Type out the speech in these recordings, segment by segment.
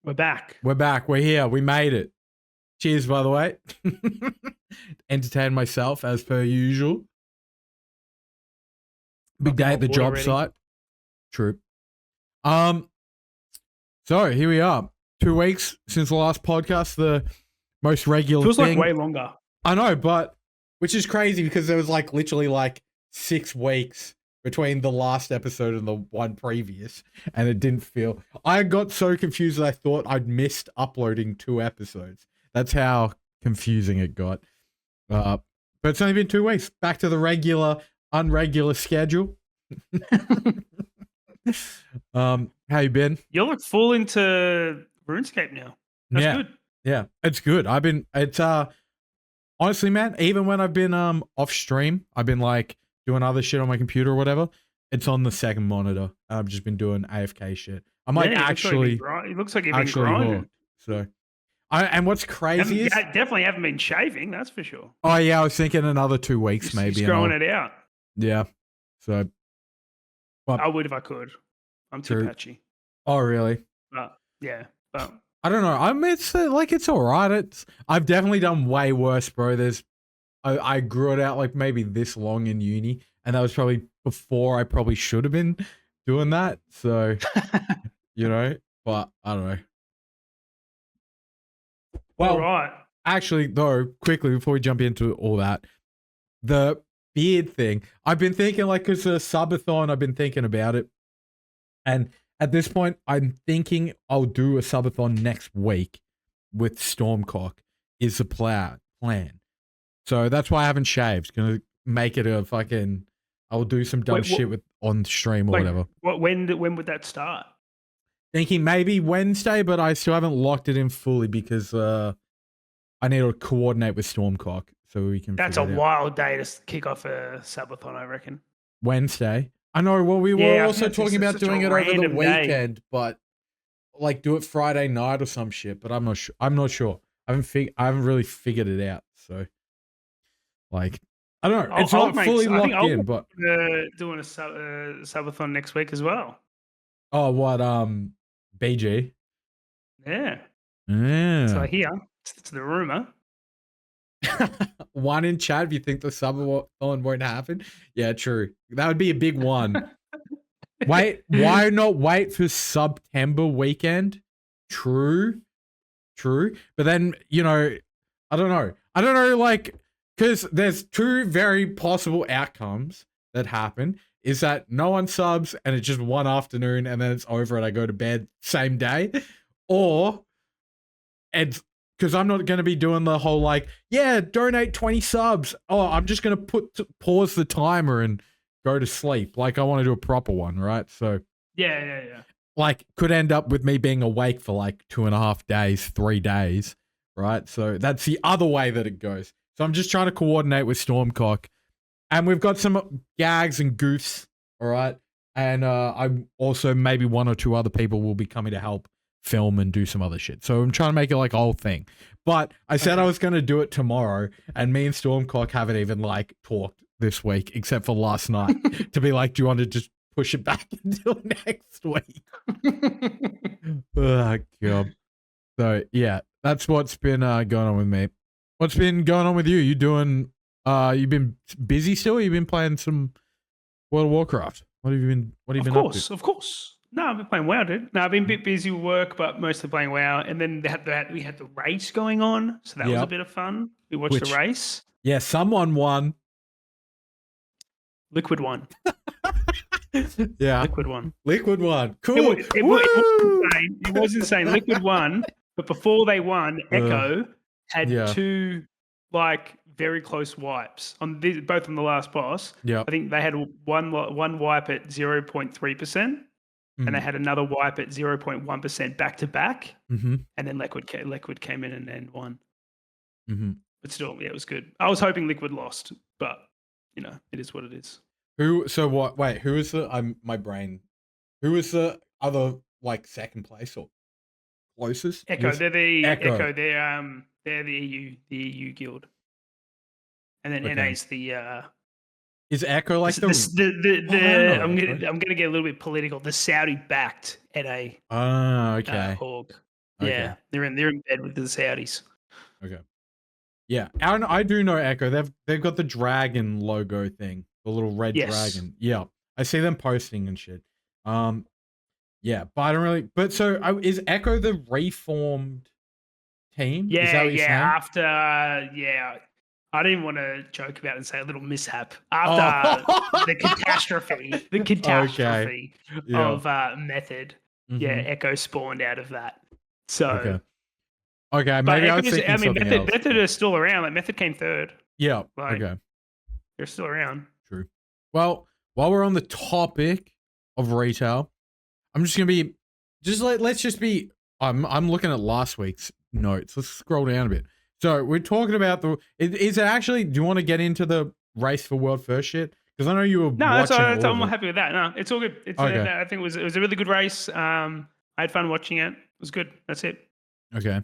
We're back. We're back. We're here. We made it. Cheers, by the way. Entertain myself as per usual. Big day at the job site. True. So here we are. 2 weeks since the last podcast, the most regular Feels thing. Like way longer. I know, but which is crazy because there was like literally like 6 weeks between the last episode and the one previous, and it didn't feel. I got so confused that I thought I'd missed uploading 2 episodes. That's how confusing it got. But it's only been 2 weeks. Back to the unregular schedule. How you been? You look full into RuneScape now. That's good. Yeah, it's good. It's honestly, man, even when I've been off stream, I've been like doing other shit on my computer or whatever. It's on the second monitor. I've just been doing AFK shit. I'm like actually. It looks like you've been grinding. So, and what's crazy is definitely haven't been shaving. That's for sure. Oh yeah, I was thinking another 2 weeks maybe. Just growing it out. Yeah. So. I would if I could. I'm too patchy. Oh really? Yeah. But I don't know. It's all right. I've definitely done way worse, bro. I grew it out like maybe this long in uni, and that was probably before I probably should have been doing that. So, but I don't know. Well, all right. Actually, though, quickly before we jump into all that, the beard thing. I've been thinking because a subathon. I've been thinking about it, and at this point, I'm thinking I'll do a subathon next week with Stormcock. Is the plan? So that's why I haven't shaved. Gonna make it a fucking. I'll do some dumb shit on stream or whatever. When would that start? Thinking maybe Wednesday, but I still haven't locked it in fully because I need to coordinate with Stormcock so we can. That's a wild day to kick off a subathon, I reckon. Wednesday. I know. Well, we were also talking about doing it over the weekend, but like do it Friday night or some shit. But I'm not sure. I haven't really figured it out. So, like, I don't know. It's not fully locked in, but doing a subathon next week as well. Oh, what? BG. Yeah. Yeah. So here, it's the rumor. One in chat if you think the subathon won't happen. Yeah, true. That would be a big one. Why not wait for September weekend? True. But then, I don't know, like, because there's 2 very possible outcomes that happen. Is that no one subs and it's just one afternoon and then it's over and I go to bed same day? Or it's because I'm not going to be doing the whole donate 20 subs. Oh, I'm just going to pause the timer and go to sleep. Like I want to do a proper one, right? So yeah. Like could end up with me being awake for like 2.5 days, 3 days, right? So that's the other way that it goes. So I'm just trying to coordinate with Stormcock. And we've got some gags and goofs, all right? And I'm also maybe 1 or 2 other people will be coming to help film and do some other shit. So I'm trying to make it like a whole thing. But I said I was going to do it tomorrow, and me and Stormcock haven't even talked this week, except for last night, to be like, do you want to just push it back until next week? Oh, God. So, yeah, that's what's been going on with me. What's been going on with you? You doing... you've been busy still? You've been playing some World of Warcraft. What have you been up to? Of course. No, I've been playing WoW, dude. No, I've been a bit busy with work, but mostly playing WoW. And then we had the race going on, so that was a bit of fun. We watched the race. Yeah, someone won. Liquid won. Yeah. Liquid won. Cool. It was insane. Liquid won, but before they won, Echo had 2 very close wipes on both on the last boss. Yeah, I think they had one wipe at 0.3%, and they had another wipe at 0.1% back to back. And then Liquid came in and won. But still, yeah, it was good. I was hoping Liquid lost, but it is what it is. Who is the? My brain. Who is the other second place or closest? Echo. They're the Echo. They're the EU guild. And then NA's the is Echo I'm gonna get a little bit political. The Saudi backed NA. Okay. Org. Okay. Yeah, they're in bed with the Saudis. Okay. Yeah, and I do know Echo. They've got the dragon logo thing, the little red Yes. dragon. Yeah, I see them posting and shit. Um, yeah, but I don't really. But so is Echo the reformed team? Is that Yeah, what you're yeah. saying? After yeah, I didn't want to joke about it and say a little mishap Oh, after the okay. catastrophe Yeah. of Method. Yeah, Mm-hmm. Echo spawned out of that. So, Okay. Okay. but Maybe I Echo was is, thinking I mean, something else. Method But is still around. Like Method came third. yeah. Like Okay. they're still around. True. Well, while we're on the topic of retail, I'm just gonna be let's just be I'm looking at last week's notes. Let's scroll down a bit. So we're talking about is it actually do you want to get into the race for world first shit? Because I know you were No, watching all of I'm it. happy with that. No, it's all good. Okay. I think it was a really good race. I had fun watching it. It was good. That's it. Okay.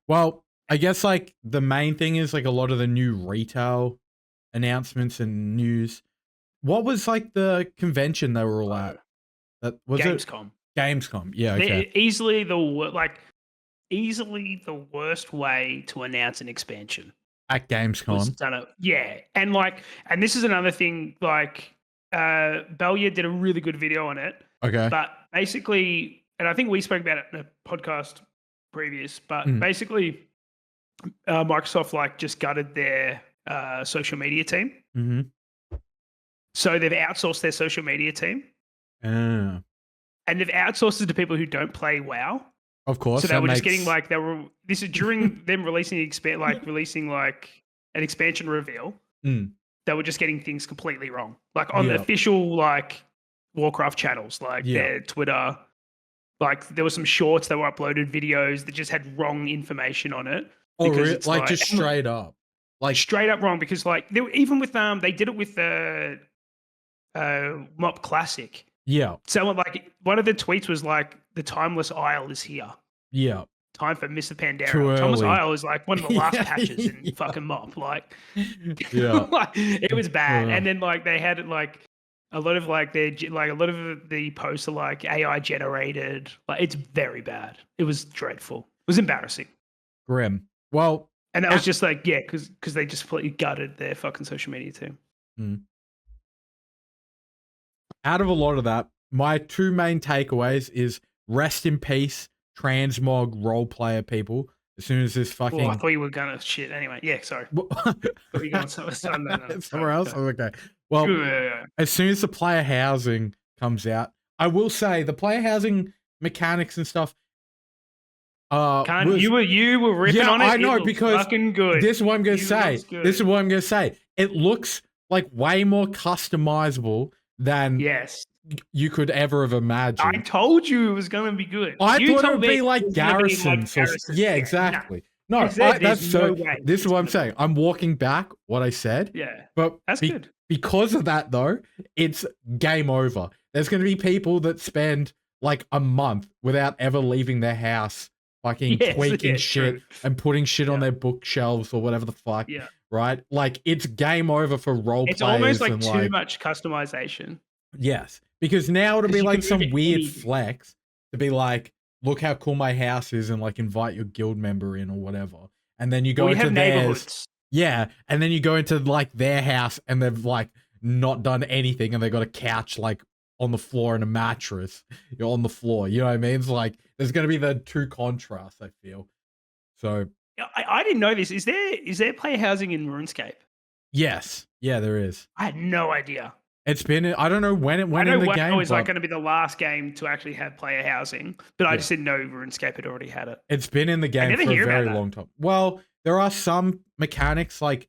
Well, I guess like the main thing is like a lot of the new retail announcements and news. What was like the convention they were all at? That was it Gamescom. Gamescom. Yeah, okay. They easily the worst way to announce an expansion At was Gamescom. done it. Yeah, and this is another thing. Like, Belia did a really good video on it, Okay. but basically, and I think we spoke about it in a podcast previous. But Mm. basically, Microsoft like just gutted their social media team, Mm-hmm. so they've outsourced their social media team, Ah. and they've outsourced it to people who don't play WoW. Of course, So they that were just getting makes like this is during them releasing an expansion reveal. Mm. They were just getting things completely wrong, like on the Yeah. official like Warcraft channels, like Yeah. their Twitter. Like there were some shorts that were uploaded, videos that just had wrong information on it Oh, because it's like just straight up. Like straight up wrong. Because like they were, even with they did it with the Mop Classic. yeah. Someone like one of the tweets was like, "The Timeless Isle is here. Yeah. Time for Mr. Pandera." Too Timeless early. Isle is like one of the last Yeah, patches in yeah. fucking Mop. Like, Yeah. like, it was bad. And then like they had like a lot of like a lot of the posts are like AI generated. Like it's very bad. It was dreadful. It was embarrassing. Grim. Well, And that was just like, yeah, because they just completely gutted their fucking social media too. Out of a lot of that, my two main takeaways is rest in peace, transmog role player people. As soon as this fucking I thought you were gonna shit anyway. Yeah, sorry. Thought you were going somewhere else. Okay. Well, as soon as the player housing comes out, I will say the player housing mechanics and stuff. You were ripping on it. I know, it because fucking good. This is what I'm gonna say. It looks like way more customizable than you could ever have imagined. I told you it was going to be good. I thought it would be like Garrison. Yeah, exactly. No, that's so. This is what I'm saying. I'm walking back what I said. Yeah, but that's good. Because of that, though, it's game over. There's going to be people that spend like a month without ever leaving their house, fucking tweaking shit and putting shit on their bookshelves or whatever the fuck. Yeah. Right? Like it's game over for role players. It's almost like too much customization. Yes, because now it'll be like some weird flex to be like, look how cool my house is, and like invite your guild member in or whatever. And then you go into theirs. Yeah, and then you go into like their house and they've like not done anything and they got a couch like on the floor and a mattress on the floor. You know what I mean? It's like there's gonna be the two contrasts, I feel. So I didn't know this. Is there player housing in RuneScape? Yes. Yeah, there is. I had no idea. It's been, I don't know when it went in the game. I know it's like going to be the last game to actually have player housing, but I just didn't know RuneScape had already had it. It's been in the game for a very long time. Well, there are some mechanics like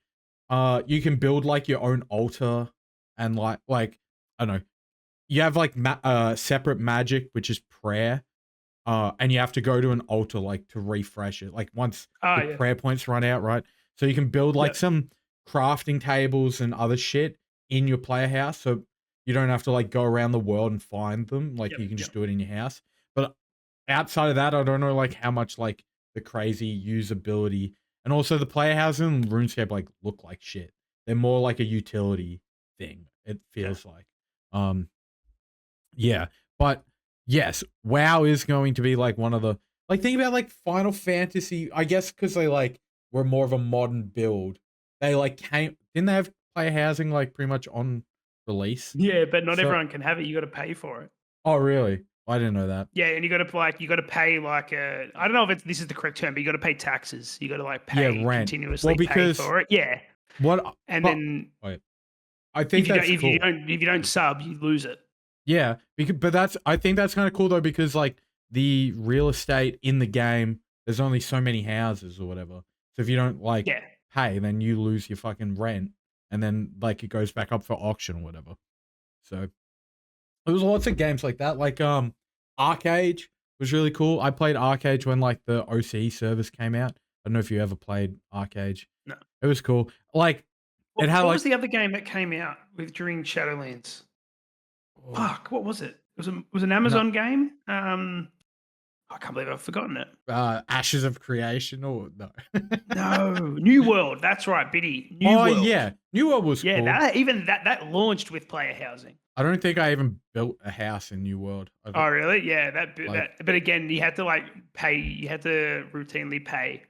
you can build like your own altar and like I don't know. You have like separate magic, which is prayer. And you have to go to an altar like to refresh it. Like once the prayer points run out, right? So you can build like some crafting tables and other shit in your player house, so you don't have to like go around the world and find them. Like you can just do it in your house. But outside of that, I don't know like how much like the crazy usability and also the player houses in RuneScape like look like shit. They're more like a utility thing. It feels like. Yeah, but yes, WoW is going to be like one of the like think about like Final Fantasy. I guess because they like were more of a modern build. They like didn't they have player housing like pretty much on release? Yeah, but not So everyone can have it. You got to pay for it. oh really? I didn't know that. Yeah, and you got to pay like I don't know if this is the correct term, but you got to pay taxes. You got to like Yeah, pay rent. Well, continuously pay because for it. Yeah, what? and But then wait, I think that's cool. if you don't sub, you lose it. Yeah, but I think that's kind of cool though because like the real estate in the game, there's only so many houses or whatever. So if you don't like Yeah, pay, then you lose your fucking rent, and then like it goes back up for auction or whatever. So there was lots of games like that. Like Arcade was really cool. I played Arcade when like the OC service came out. I don't know if you ever played Arcade. no. It was cool. Like it had What like was the other game that came out during Shadowlands? oh, Fuck, what was it? It was an no, Amazon game. I can't believe I've forgotten it. Ashes of Creation or no. No, New World. That's right, Biddy. New Oh World. yeah, New World was Yeah, cool. that launched with player housing. I don't think I even built a house in New World. Oh, really? Yeah, Like, but again, you had to like pay. You had to routinely pay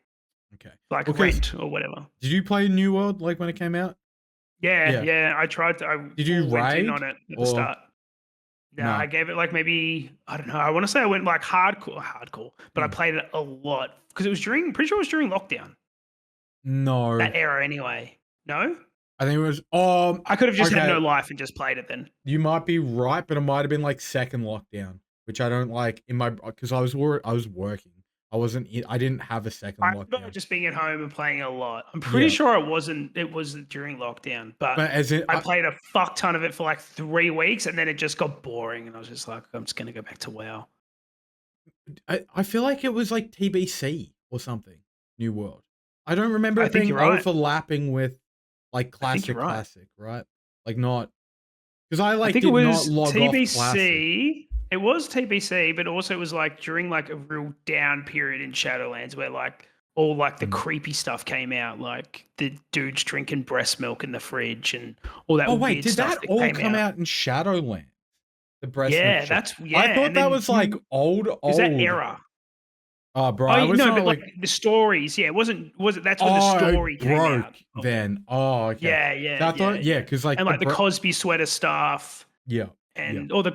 okay, like well, rent or whatever. did you play New World like when it came out? Yeah, Yeah. yeah. I tried to. I Did you went in raid on it at the or start. No, no? I gave it like maybe I don't know. I want to say I went like hardcore, but I Mm. played it a lot because it was during. Pretty sure it was during lockdown. No, That era, anyway. No, I think it was. I could have just had Okay, no life and just played it then. you might be right, but it might have been like second lockdown, which I don't like in my because I was working. I wasn't. I didn't have a second I remember lockdown. just being at home and playing a lot. I'm pretty Yeah, sure it wasn't. It was during lockdown, but but as in, I played a fuck ton of it for like 3 weeks, and then it just got boring, and I was just like, I'm just gonna go back to WoW. I feel like it was like TBC or something. New World. I don't remember I it think being you're right. overlapping with like I think you're right. classic, right? Like not because I I like think it did not was log off classic. TBC. It was TBC, but also it was like during like a real down period in Shadowlands where like all like the Mm. creepy stuff came out, like the dudes drinking breast milk in the fridge and all that Oh wait, weird did stuff that that all came come out. out in Shadowlands? The breast milk Yeah, shit. that's I yeah. thought And that then was like old, is that old. era? Oh, bro, Oh I was no, not but like like. the stories, yeah, it wasn't was it that's when the Oh, story it came out broke of it. then. Oh, okay. Yeah, So yeah, I yeah, thought, yeah, yeah. because like And like the Cosby sweater stuff yeah, yeah, and or the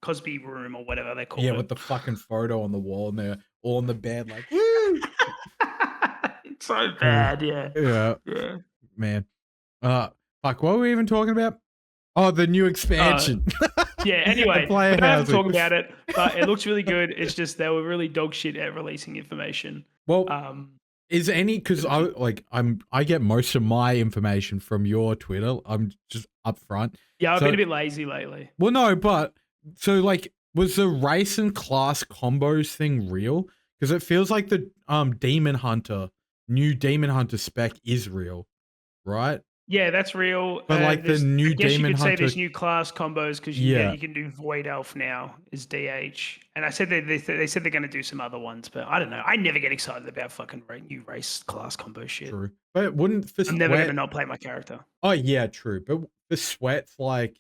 Cosby room or whatever they yeah, called it. with the fucking photo on the wall and they're all in the bed, like, woo. It's so bad, yeah. Yeah, Yeah. man. Fuck, what were we even talking about? Oh, the new Uh, expansion. yeah, The anyway, we player don't have to housing. talk about it, but it looks really good. It's just they were really dog shit at releasing information. Well, Um, is any because I get most of my information from your Twitter. I'm just upfront. yeah, I've So been a bit lazy lately. well, no, but so like, was the race and class combos thing real? Because it feels like the new Demon Hunter spec is real, right? Yeah, that's real. But like the There's, I new guess you Demon could say Hunter, there's new class combos because yeah. you can do Void Elf now is DH, and I said they said they're going to do some other ones, but I don't know. I never get excited about fucking new race class combo shit. True, but it wouldn't for I'm never going to Sweat. not play my character. Oh yeah, true. But for Sweat's like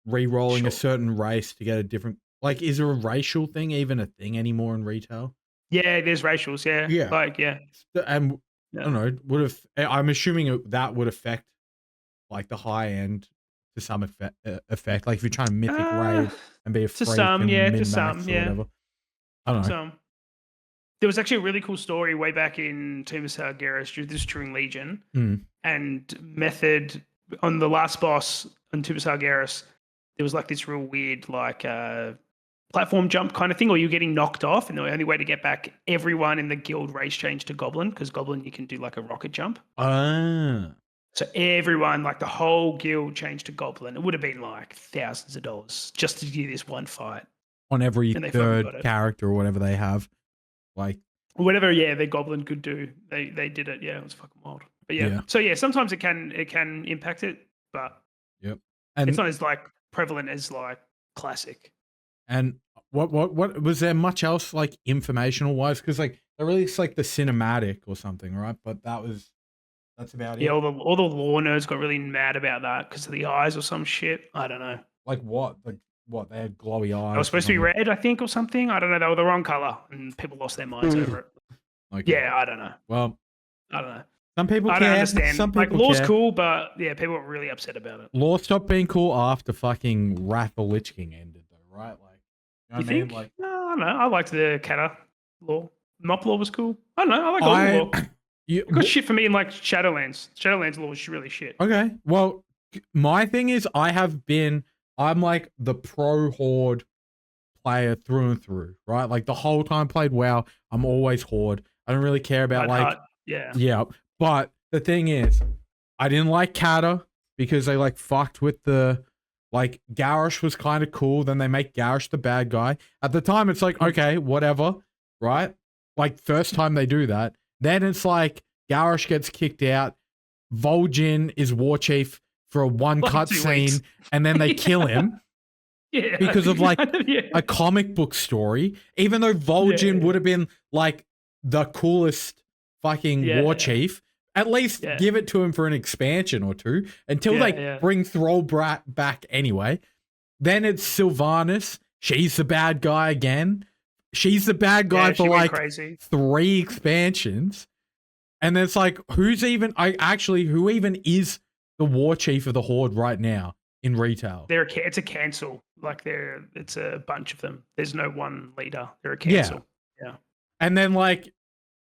re-rolling a Sure. certain race to get a different. Like, is there a racial thing even a thing anymore in retail? Yeah, there's racials. Yeah, Yeah. like yeah. And Yeah. I don't know. I'm assuming that would affect like the high end to some effect. Like if you're trying to mythic raid and be a To freak some, and yeah, to min-max some, or yeah. whatever. I don't know. So there was actually a really cool story way back in Tomb of Sargeras, this during Legion, and Method on the last boss on Tomb of Sargeras. There was like this real weird like platform jump kind of thing, or you're getting knocked off, and the only way to get back, everyone in the guild race changed to Goblin because Goblin you can do like a rocket jump. Ah. So everyone, like the whole guild, changed to Goblin. It would have been like thousands of dollars just to do this one fight On every and they fucking got third it. character or whatever they have. Like Whatever, yeah, the Goblin could do. They did it. Yeah, it was fucking wild. But yeah. Yeah. So yeah, sometimes it can impact it, but yep. And it's not as like prevalent as like classic. And what was there much else like informational wise? Because like they released like the cinematic or something, right? But that's about Yeah, it. all the lore nerds got really mad about that because of the eyes or some shit. I don't know. Like what? what, they had glowy eyes. They were supposed to be red, I think, or something. I don't know. They were the wrong color, and people lost their minds over it. Okay. Yeah, I don't know. Well, I don't know. some people I care. don't understand. Some people law's care. cool, but yeah, people were really upset about it. Law stopped being cool after fucking Wrath of the Lich King ended, though, right? Like, you know what I mean? Think? Like, No, I don't know. I liked the Kata law. Mop law was cool. I don't know. I like all the law. It got shit for me in like Shadowlands. Shadowlands law was really shit. Okay. Well, my thing is I'm like the pro Horde player through and through, right? Like the whole time I played WoW, I'm always Horde. I don't really care about yeah. But the thing is, I didn't like Kata because they like fucked with the like Garrosh was kind of cool. Then they make Garrosh the bad guy. At the time, it's like, okay, whatever, right? Like first time they do that. Then it's like Garrosh gets kicked out. Vol'jin is war chief for one cutscene, and then they kill him. Yeah, because of like a comic book story. Even though Vol'jin would have been like the coolest fucking war chief, at least give it to him for an expansion or two until they bring Thrall back anyway. Then it's Sylvanas. She's the bad guy again. She's the bad guy for like 3 expansions. And then it's like, who even is the war chief of the Horde right now in retail? It's a cancel. Like it's a bunch of them. There's no one leader. They're a cancel. Yeah. And then like,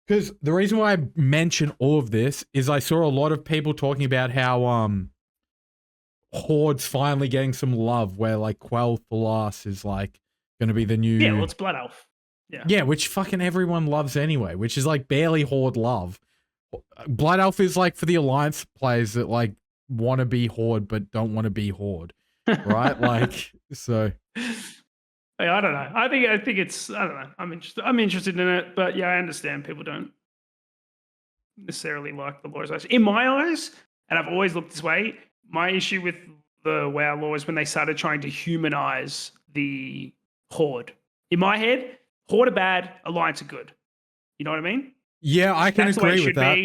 because the reason why I mention all of this is I saw a lot of people talking about how Horde's finally getting some love, where like Quell Thalas is like going to be the new. Yeah, well, it's Blood Elf. Yeah, which fucking everyone loves anyway, which is like barely Horde love. Blood Elf is like for the Alliance players that like want to be Horde but don't want to be Horde, right? Like, so. I don't know. I think it's. I don't know. I'm interested in it, but yeah, I understand people don't necessarily like the laws. In my eyes, and I've always looked this way. My issue with the WoW law is when they started trying to humanize the Horde. In my head, Horde are bad, Alliance are good. You know what I mean? Yeah, I can agree with that.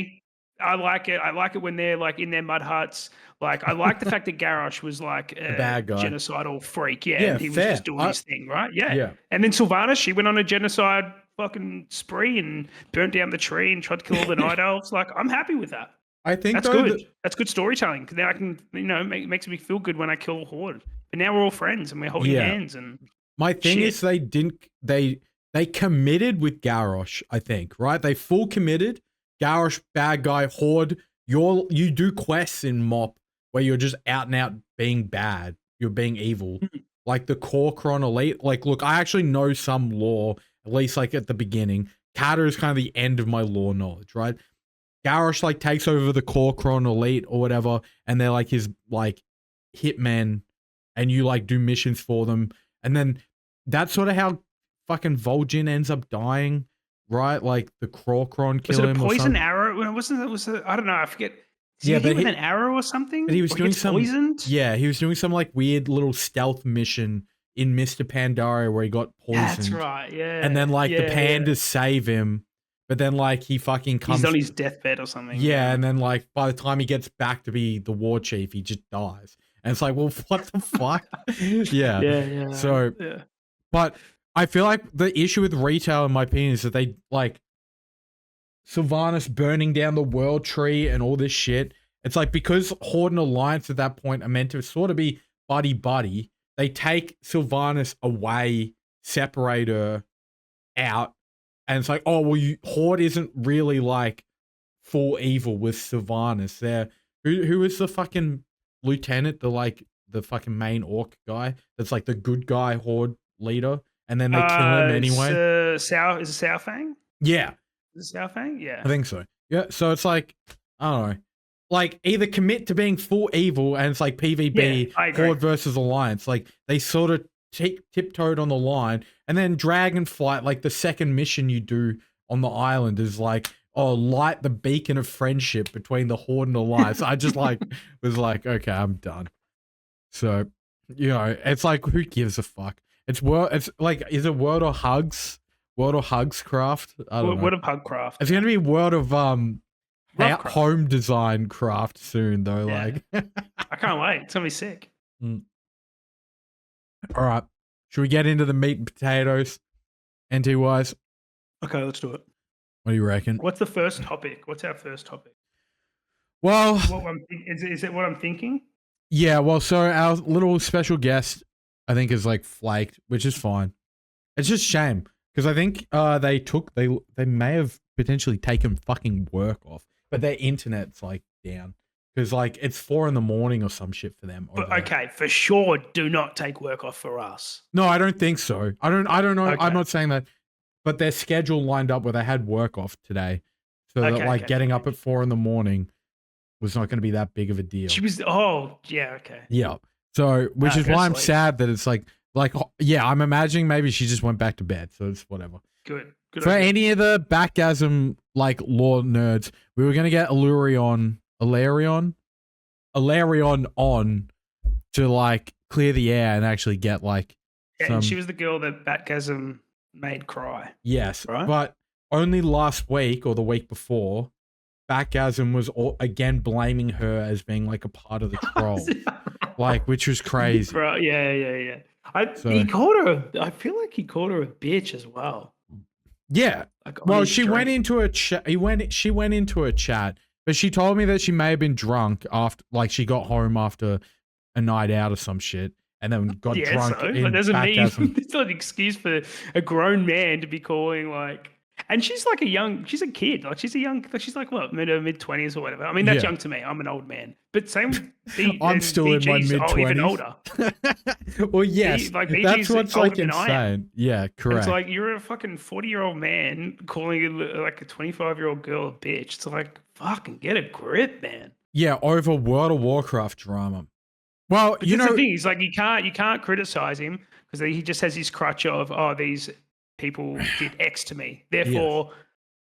I like it. I like it when they're like in their mud huts. Like I like the fact that Garrosh was like a bad guy, genocidal freak. Yeah, and he was just doing his thing, right? Yeah. And then Sylvanas, she went on a genocide fucking spree and burnt down the tree and tried to kill all the night elves. Like I'm happy with that. I think that's good. That's good storytelling. Because then I can, makes me feel good when I kill Horde. But now we're all friends and we're holding hands. And my thing is, they committed with Garrosh. I think, right? They full committed. Garrosh, bad guy. Horde, you do quests in MoP where you're just out and out being bad. You're being evil. Like the Kor'kron Elite. Like, look, I actually know some lore, at least like at the beginning. Kata is kind of the end of my lore knowledge, right? Garrosh like takes over the Kor'kron Elite or whatever, and they're like his like hitmen, and you like do missions for them, and then that's sort of how fucking Vol'jin ends up dying, right? Like the Kor'kron kill him. Was it a poison arrow? I don't know. I forget. Did he hit with an arrow or something? But he was doing some poisoned. Yeah, he was doing some like weird little stealth mission in Mr. Pandaria where he got poisoned. That's right. Yeah. And then like the pandas save him. But then, like, he fucking comes... He's on his deathbed or something. Yeah, and then, like, by the time he gets back to be the war chief, he just dies. And it's like, well, what the fuck? Yeah. So, but I feel like the issue with retail, in my opinion, is that they, like, Sylvanas burning down the world tree and all this shit. It's like, because Horde and Alliance at that point are meant to sort of be buddy-buddy, they take Sylvanas away, separate her out, and it's like, oh, well, Horde isn't really like full evil with Sylvanas. There, who is the fucking lieutenant, the fucking main orc guy that's like the good guy Horde leader, and then they kill him anyway. Is it Saurfang? Yeah. Is it Saurfang? Yeah. I think so. Yeah. So it's like, I don't know. Like, either commit to being full evil and it's like PvP, Horde versus Alliance. Like, they sort of tiptoed on the line, and then Dragonflight, like the second mission you do on the island is like, oh, light the beacon of friendship between the Horde and Alliance. I just like was like, okay, I'm done. So, it's like, who gives a fuck? It's like, is it World of Hugs? World of Hugs Craft? I don't know. World of Hug Craft. It's gonna be World of home design craft soon though. Yeah. Like, I can't wait. It's gonna be sick. All right. Should we get into the meat and potatoes, NT-wise? Okay, let's do it. What do you reckon? What's the first topic? What's our first topic? Well, is it what I'm thinking? Yeah, well, so our little special guest, I think, is like flaked, which is fine. It's just shame because I think they may have potentially taken fucking work off, but their internet's like down because like it's 4 a.m. or some shit for them. But okay, for sure, do not take work off for us. No, I don't think so. I don't know. Okay. I'm not saying that, but their schedule lined up where they had work off today, so that like getting up at 4 a.m. was not going to be that big of a deal. She was, okay. Yeah. So, which is why I'm sad that it's like, yeah, I'm imagining maybe she just went back to bed. So it's whatever. Good For any of the backgasm, like, lore nerds, we were going to get Ilarion on to, like, clear the air and actually get, like, and she was the girl that Batgasm made cry. Yes. Right? But only last week or the week before, Backgasm was again blaming her as being like a part of the troll, like, which was crazy. Bro, yeah. He called her. I feel like he called her a bitch as well. Yeah. Like, well, she went into a chat. She went into a chat, but she told me that she may have been drunk after, like, she got home after a night out or some shit, and then got drunk. So, but doesn't mean it's not an excuse for a grown man to be calling like. And she's like she's a kid. Like she's like what, mid-20s or whatever. I mean, that's young to me. I'm an old man. But same I'm still in my mid-20s. Even older. Well, yes. That's what's like insane. Yeah, correct. It's like you're a fucking 40-year-old man calling like a 25-year-old girl a bitch. It's like, fucking get a grip, man. Yeah, over World of Warcraft drama. Well, but the thing is, like, you can't criticize him because he just has this crutch of, these people did X to me. Therefore,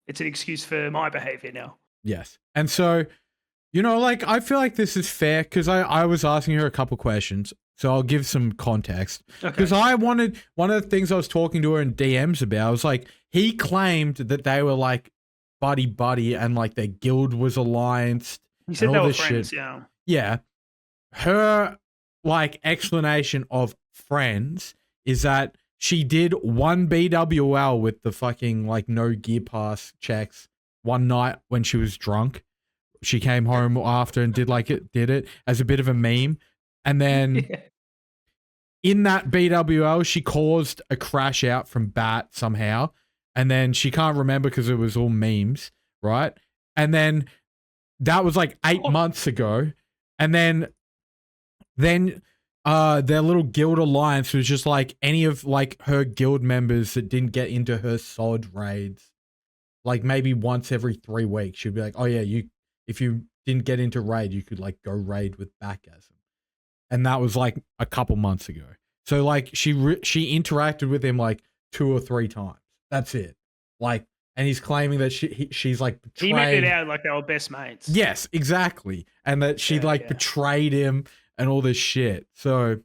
it's an excuse for my behavior now. Yes. And so, like, I feel like this is fair because I was asking her a couple questions. So I'll give some context. Because I wanted, one of the things I was talking to her in DMs about, I was like, he claimed that they were like buddy and like their guild was allianced. He said they were friends, yeah. Yeah. Her like explanation of friends is that she did one BWL with the fucking like no gear pass checks one night when she was drunk. She came home after and did it as a bit of a meme. And then in that BWL, she caused a crash out from Bat somehow. And then she can't remember because it was all memes, right? And then that was like 8 months ago. And then their little guild alliance was just like any of like her guild members that didn't get into her SOD raids, like maybe once every 3 weeks, she'd be like, oh yeah, if you didn't get into raid, you could like go raid with Backgasm. And that was like a couple months ago. So like she interacted with him like 2 or 3 times. That's it. Like, and he's claiming that she's like betrayed. He made it out like they were best mates. Yes, exactly. And that she betrayed him and all this shit. So,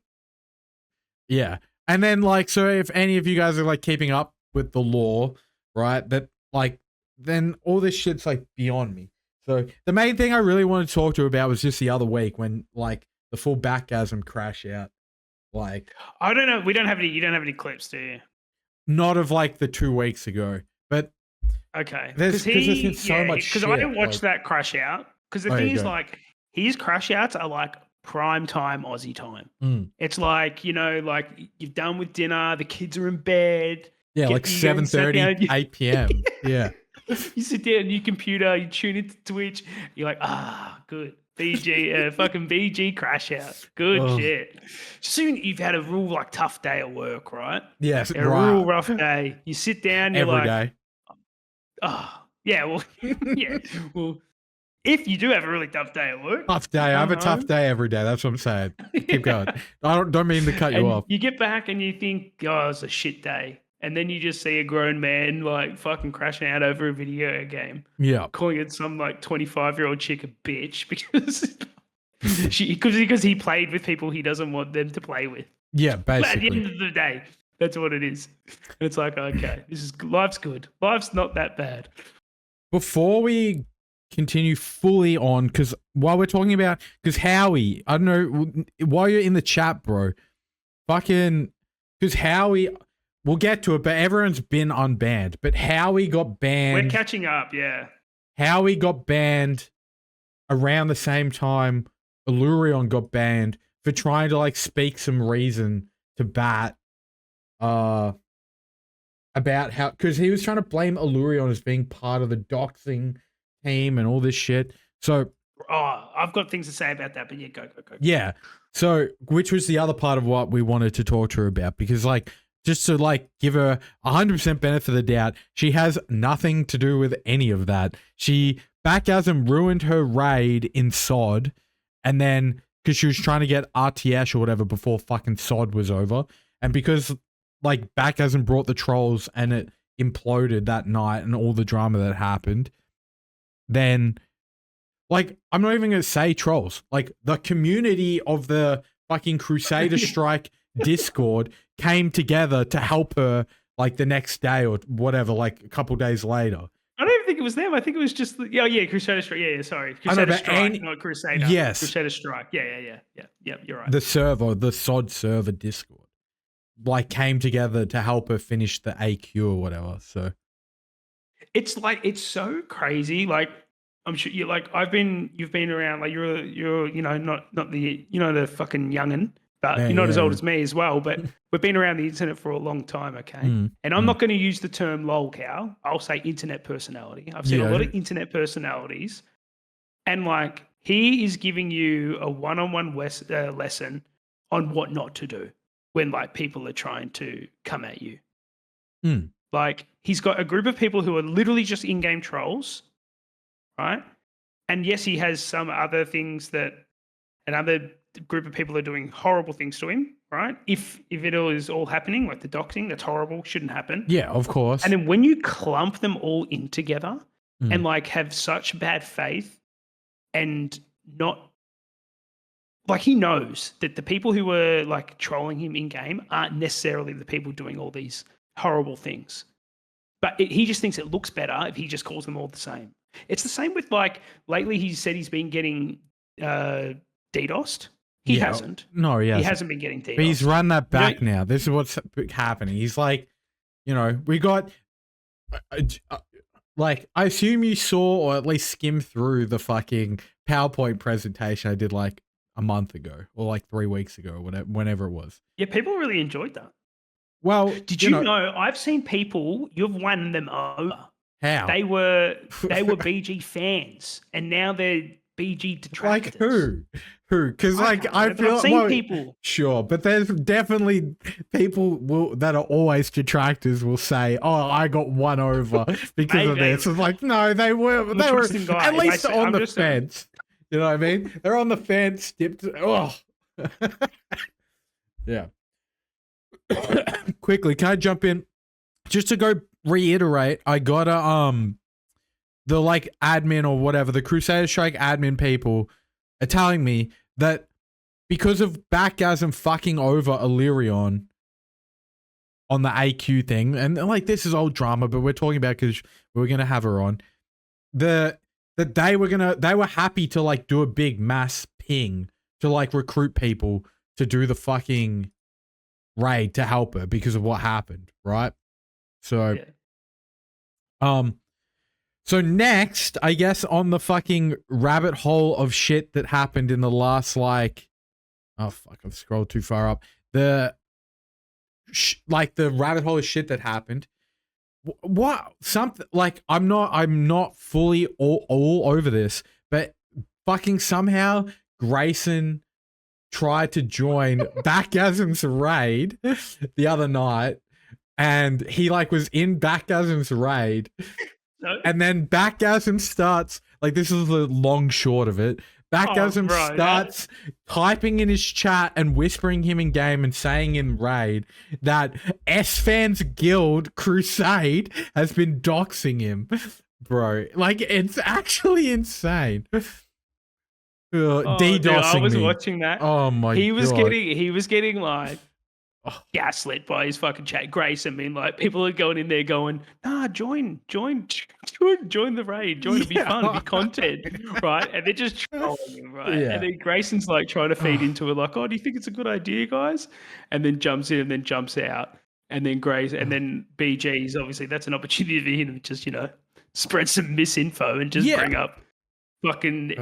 yeah. And then, like, so if any of you guys are, like, keeping up with the lore, right, that, like, then all this shit's, like, beyond me. So, the main thing I really wanted to talk to her about was just the other week when, like, the full Backgasm crash out. Like, I don't know. You don't have any clips, do you? Not of, like, the 2 weeks ago. But, okay. There's been so much shit. Because I didn't watch that crash out. Because the thing is, like, his crash outs are, like, prime time Aussie time. It's like, like you've done with dinner, the kids are in bed. Yeah, like 7:30, 8 p.m. Yeah. You sit down on your computer, you tune into Twitch, you're like, good. Fucking BG crash out. Good shit. Soon you've had a real like tough day at work, right? Yes, a real rough day. You sit down, you're every like, day. Yeah, well, yeah, well. If you do have a really tough day at work. Tough day. I have a tough day every day. That's what I'm saying. Keep going. I don't mean to cut you off. You get back and you think, it's a shit day. And then you just see a grown man like fucking crashing out over a video game. Yeah. Calling it some like 25-year-old chick a bitch because he played with people he doesn't want them to play with. Yeah, basically. But at the end of the day, that's what it is. And it's like, okay, life's good. Life's not that bad. Before we continue fully on, because while we're talking about, because Howie, I don't know, while you're in the chat, bro, fucking, because Howie, we'll get to it, but everyone's been unbanned. But Howie got banned. We're catching up, yeah. Howie got banned around the same time Illurion got banned for trying to like speak some reason to Bat about how, because he was trying to blame Illurion as being part of the doxing team and all this shit. So I've got things to say about that, but yeah, go. Yeah. So, which was the other part of what we wanted to talk to her about, because like, just to like give her 100% benefit of the doubt, she has nothing to do with any of that. Backgasm ruined her raid in SOD, and then because she was trying to get RTS or whatever before fucking SOD was over, and because like Backgasm brought the trolls and it imploded that night and all the drama that happened, then like, I'm not even going to say trolls. Like, the community of the fucking Crusader Strike Discord came together to help her, like, the next day or whatever, like, a couple days later. I don't even think it was them. I think it was just, Crusader Strike. Yeah, sorry. Crusader Strike, not Crusader. Yes. Crusader Strike. Yeah, you're right. The SOD server Discord, like, came together to help her finish the AQ or whatever, so. It's like, it's so crazy, like, I'm sure you've been around, like you're not the, the fucking youngin', but you're not as old as me as well, but we've been around the internet for a long time, okay? And I'm not going to use the term lol cow. I'll say internet personality. I've seen a lot of internet personalities, and like, he is giving you a one-on-one lesson on what not to do when like people are trying to come at you. Like, he's got a group of people who are literally just in-game trolls, right? And yes, he has some other things that another group of people are doing horrible things to him, right? If it is all happening, like the doxing, that's horrible, shouldn't happen. Yeah, of course. And then when you clump them all in together and like have such bad faith and not, like, he knows that the people who were like trolling him in game aren't necessarily the people doing all these horrible things. But he just thinks it looks better if he just calls them all the same. It's the same with, like, lately he said he's been getting DDoSed. He hasn't. No, he hasn't. He hasn't been getting DDoSed. But he's run that back now. This is what's happening. He's like, we got, like, I assume you saw or at least skimmed through the fucking PowerPoint presentation I did like a month ago or like 3 weeks ago or whenever it was. Yeah, people really enjoyed that. Well, did you know I've seen people, you've won them over. How? They were BG fans, and now they're BG detractors. Like who? Because like I feel I've seen people. Sure, but there's definitely people that are always detractors will say, "Oh, I got won over because of this." It's like, no, they were at least on the fence. You know what I mean? They're on the fence. Yeah. Quickly, can I jump in? Just to go reiterate, I got the like admin or whatever, the Crusader Strike admin people are telling me that because of Backgasm fucking over Illurion on the AQ thing, and like this is old drama, but we're talking about because we're gonna have her on, that they were happy to like do a big mass ping to like recruit people to do the fucking raid to help her because of what happened, right? So, so next, I guess on the fucking rabbit hole of shit that happened in the last like, oh fuck, I've scrolled too far up. The rabbit hole of shit that happened. What something like I'm not fully all over this, but fucking somehow Grayson tried to join Backgasm's raid the other night, and he like was in Backgasm's raid, and then Backgasm starts like, this is the long short of it. Backgasm starts typing in his chat and whispering him in game and saying in raid that S-Fans Guild Crusade has been doxing him, bro. Like, it's actually insane. DDoSing dude, I was me. watching that. Oh my god. He was getting like gaslit by his fucking chat. Grace, I mean, like, people are going in there going, nah, join. join the raid, it'll be fun, it'll be content, right? And they're just trolling him, right? Yeah. And then Grayson's like trying to feed into it, like, oh, do you think it's a good idea, guys? And then jumps in and then jumps out. And then then BG's obviously that's an opportunity for him to just, spread some misinfo and just bring up fucking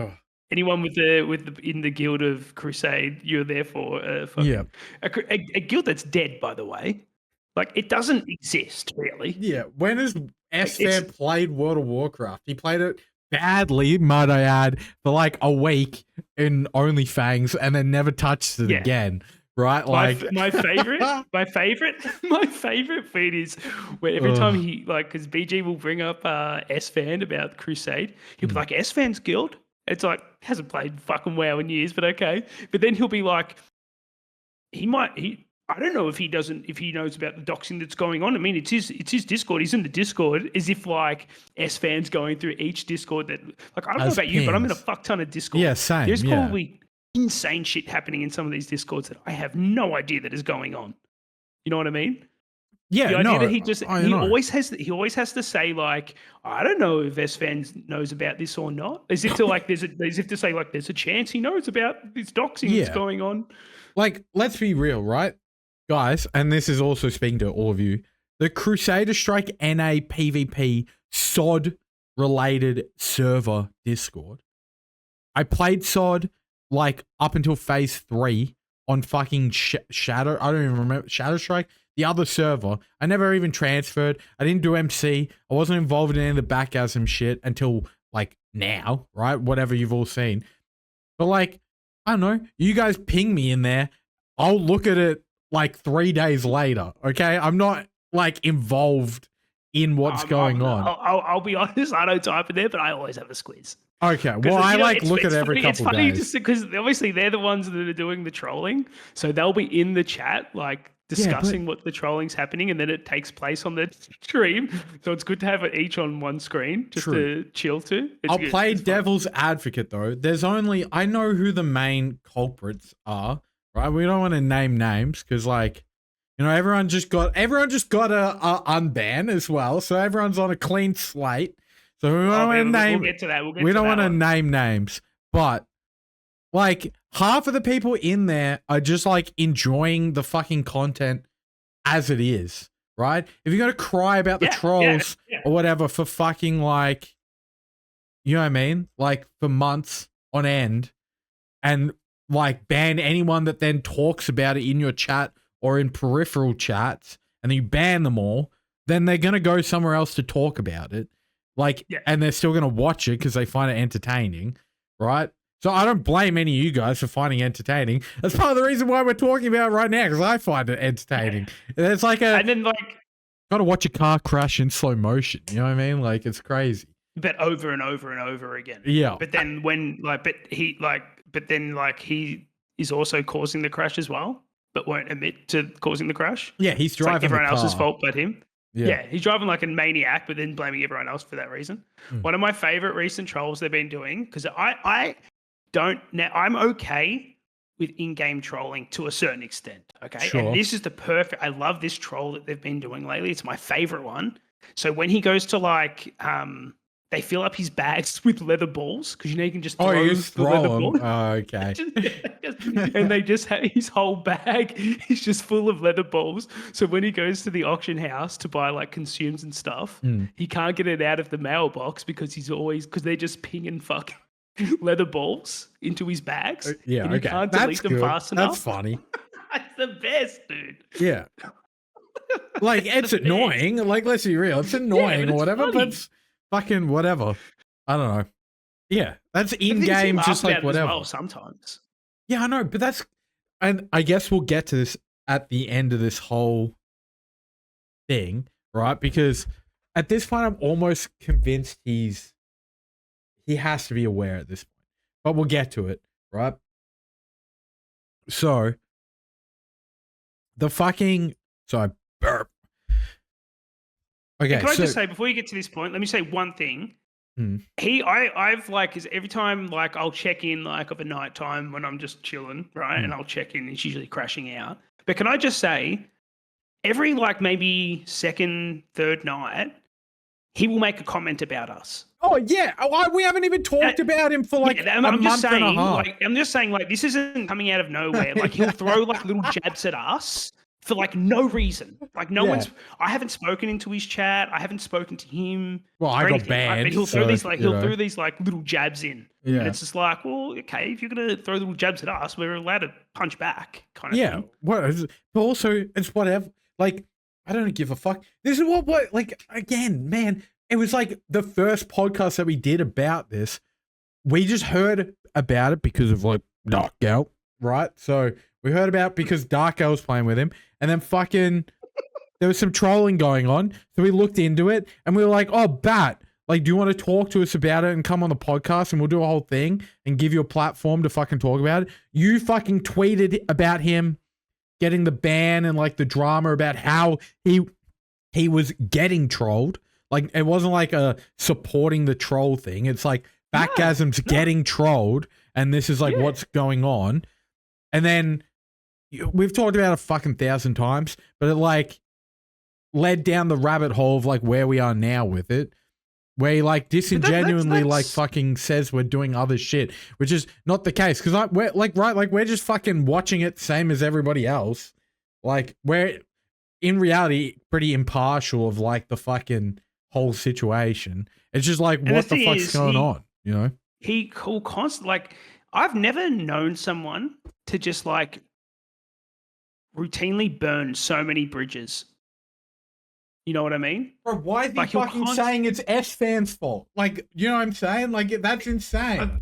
anyone with the in the guild of Crusade. You're there for a guild that's dead, by the way. Like, it doesn't exist, really. Yeah. When has S-Fan played World of Warcraft? He played it badly, might I add, for like a week in OnlyFans and then never touched it again. Right? Like my favorite feed is where every time he because BG will bring up S-Fan about Crusade, he'll be like, S-Fan's guild? It's like, hasn't played fucking WoW in years, but okay. But then he'll be like, I don't know if he knows about the doxing that's going on. I mean, it's his Discord. He's in the Discord as if like S-Fan's going through each Discord that, like, I don't know about you, but I'm in a fuck ton of Discord. Yeah, same. There's probably insane shit happening in some of these Discords that I have no idea that is going on. You know what I mean? Yeah, the idea that he always has to say like, I don't know if S-Fan knows about this or not. As if to like there's a chance he knows about this doxing that's going on. Like, let's be real, right? Guys, and this is also speaking to all of you, the Crusader Strike NA PvP SOD related server Discord. I played SOD like up until phase 3 on fucking Shadow. I don't even remember Shadow Strike, the other server. I never even transferred. I didn't do MC. I wasn't involved in any of the backgasm shit until like now, right? Whatever you've all seen. But like, I don't know. You guys ping me in there. I'll look at it like 3 days later. Okay, I'm not like involved in what's going on. I'll be honest. I don't type in there, but I always have a squeeze. Okay, well, I look at every couple days. It's funny just because obviously they're the ones that are doing the trolling, so they'll be in the chat like discussing what the trolling's happening, and then it takes place on the stream. So it's good to have it each on one screen just to chill to. I'll play devil's advocate though. I know who the main culprits are. Right, we don't want to name names because, like, everyone just got a unban as well, so everyone's on a clean slate. So we don't want to name. We'll get to that. We don't want to name names, but like half of the people in there are just like enjoying the fucking content as it is, right? If you're gonna cry about the trolls or whatever for fucking like, you know what I mean, like for months on end, and like ban anyone that then talks about it in your chat or in peripheral chats, and then you ban them all, then they're going to go somewhere else to talk about it. Like, and they're still going to watch it because they find it entertaining, right? So I don't blame any of you guys for finding it entertaining. That's part of the reason why we're talking about it right now, because I find it entertaining. It's like and then like, got to watch a car crash in slow motion. You know what I mean? Like, it's crazy. But over and over and over again. Yeah. But then he is also causing the crash as well, but won't admit to causing the crash. Yeah, he's driving like everyone the else's car. fault but him. Yeah, he's driving like a maniac, but then blaming everyone else for that reason. One of my favorite recent trolls they've been doing, because I'm okay with in-game trolling to a certain extent, okay? Sure. And this is I love this troll that they've been doing lately. It's my favorite one. So when he goes to like, they fill up his bags with leather balls because you can just throw the leather ball. Oh, okay. And they just have his whole bag is just full of leather balls. So when he goes to the auction house to buy like consumes and stuff, he can't get it out of the mailbox because they're just pinging fucking leather balls into his bags. Yeah, and he can't delete them fast enough. That's funny. That's the best, dude. Yeah. Like, it's annoying. Like, let's be real. It's annoying or whatever, but it's fucking whatever. I don't know. Yeah, that's in-game, just like whatever. Well, sometimes. Yeah, I know, but and I guess we'll get to this at the end of this whole thing, right? Because at this point, I'm almost convinced he has to be aware at this point. But we'll get to it, right? So, I burp. Okay, can I just say, before you get to this point, let me say one thing. I've like, is every time like I'll check in like of a night time when I'm just chilling, right? And I'll check in, it's usually crashing out. But can I just say, every like maybe second, third night, he will make a comment about us. Oh yeah, we haven't even talked about him for like a month and a half. I'm just saying, like, this isn't coming out of nowhere. Like, he'll throw like little jabs at us for like no reason. Like, I haven't spoken into his chat. I haven't spoken to him. Well, I got banned. But he'll throw these like little jabs in. Yeah. And it's just like, well, okay, if you're gonna throw little jabs at us, we're allowed to punch back, kind of thing. But also it's whatever. Like, I don't give a fuck. This is what like, again, man. It was like the first podcast that we did about this. We just heard about it because of like Dark Gal, right? So we heard about it because Dark Gal was playing with him, and then fucking there was some trolling going on. So we looked into it, and we were like, "Oh, Bat, like, do you want to talk to us about it and come on the podcast, and we'll do a whole thing and give you a platform to fucking talk about it?" You fucking tweeted about him getting the ban and like the drama about how he was getting trolled. Like, it wasn't like a supporting the troll thing. It's like Backgasm's getting trolled, and this is like what's going on. And then we've talked about it a fucking 1,000 times, but it like led down the rabbit hole of like where we are now with it, where he like disingenuinely like fucking says we're doing other shit, which is not the case. Because we're just fucking watching it same as everybody else. Like, we're in reality pretty impartial of like the fucking whole situation. It's just like, what the fuck's going on, you know? He constantly, like, I've never known someone to just like routinely burn so many bridges. You know what I mean? Bro, why is he fucking saying it's S-Fan's fault? Like, you know what I'm saying? Like, that's insane.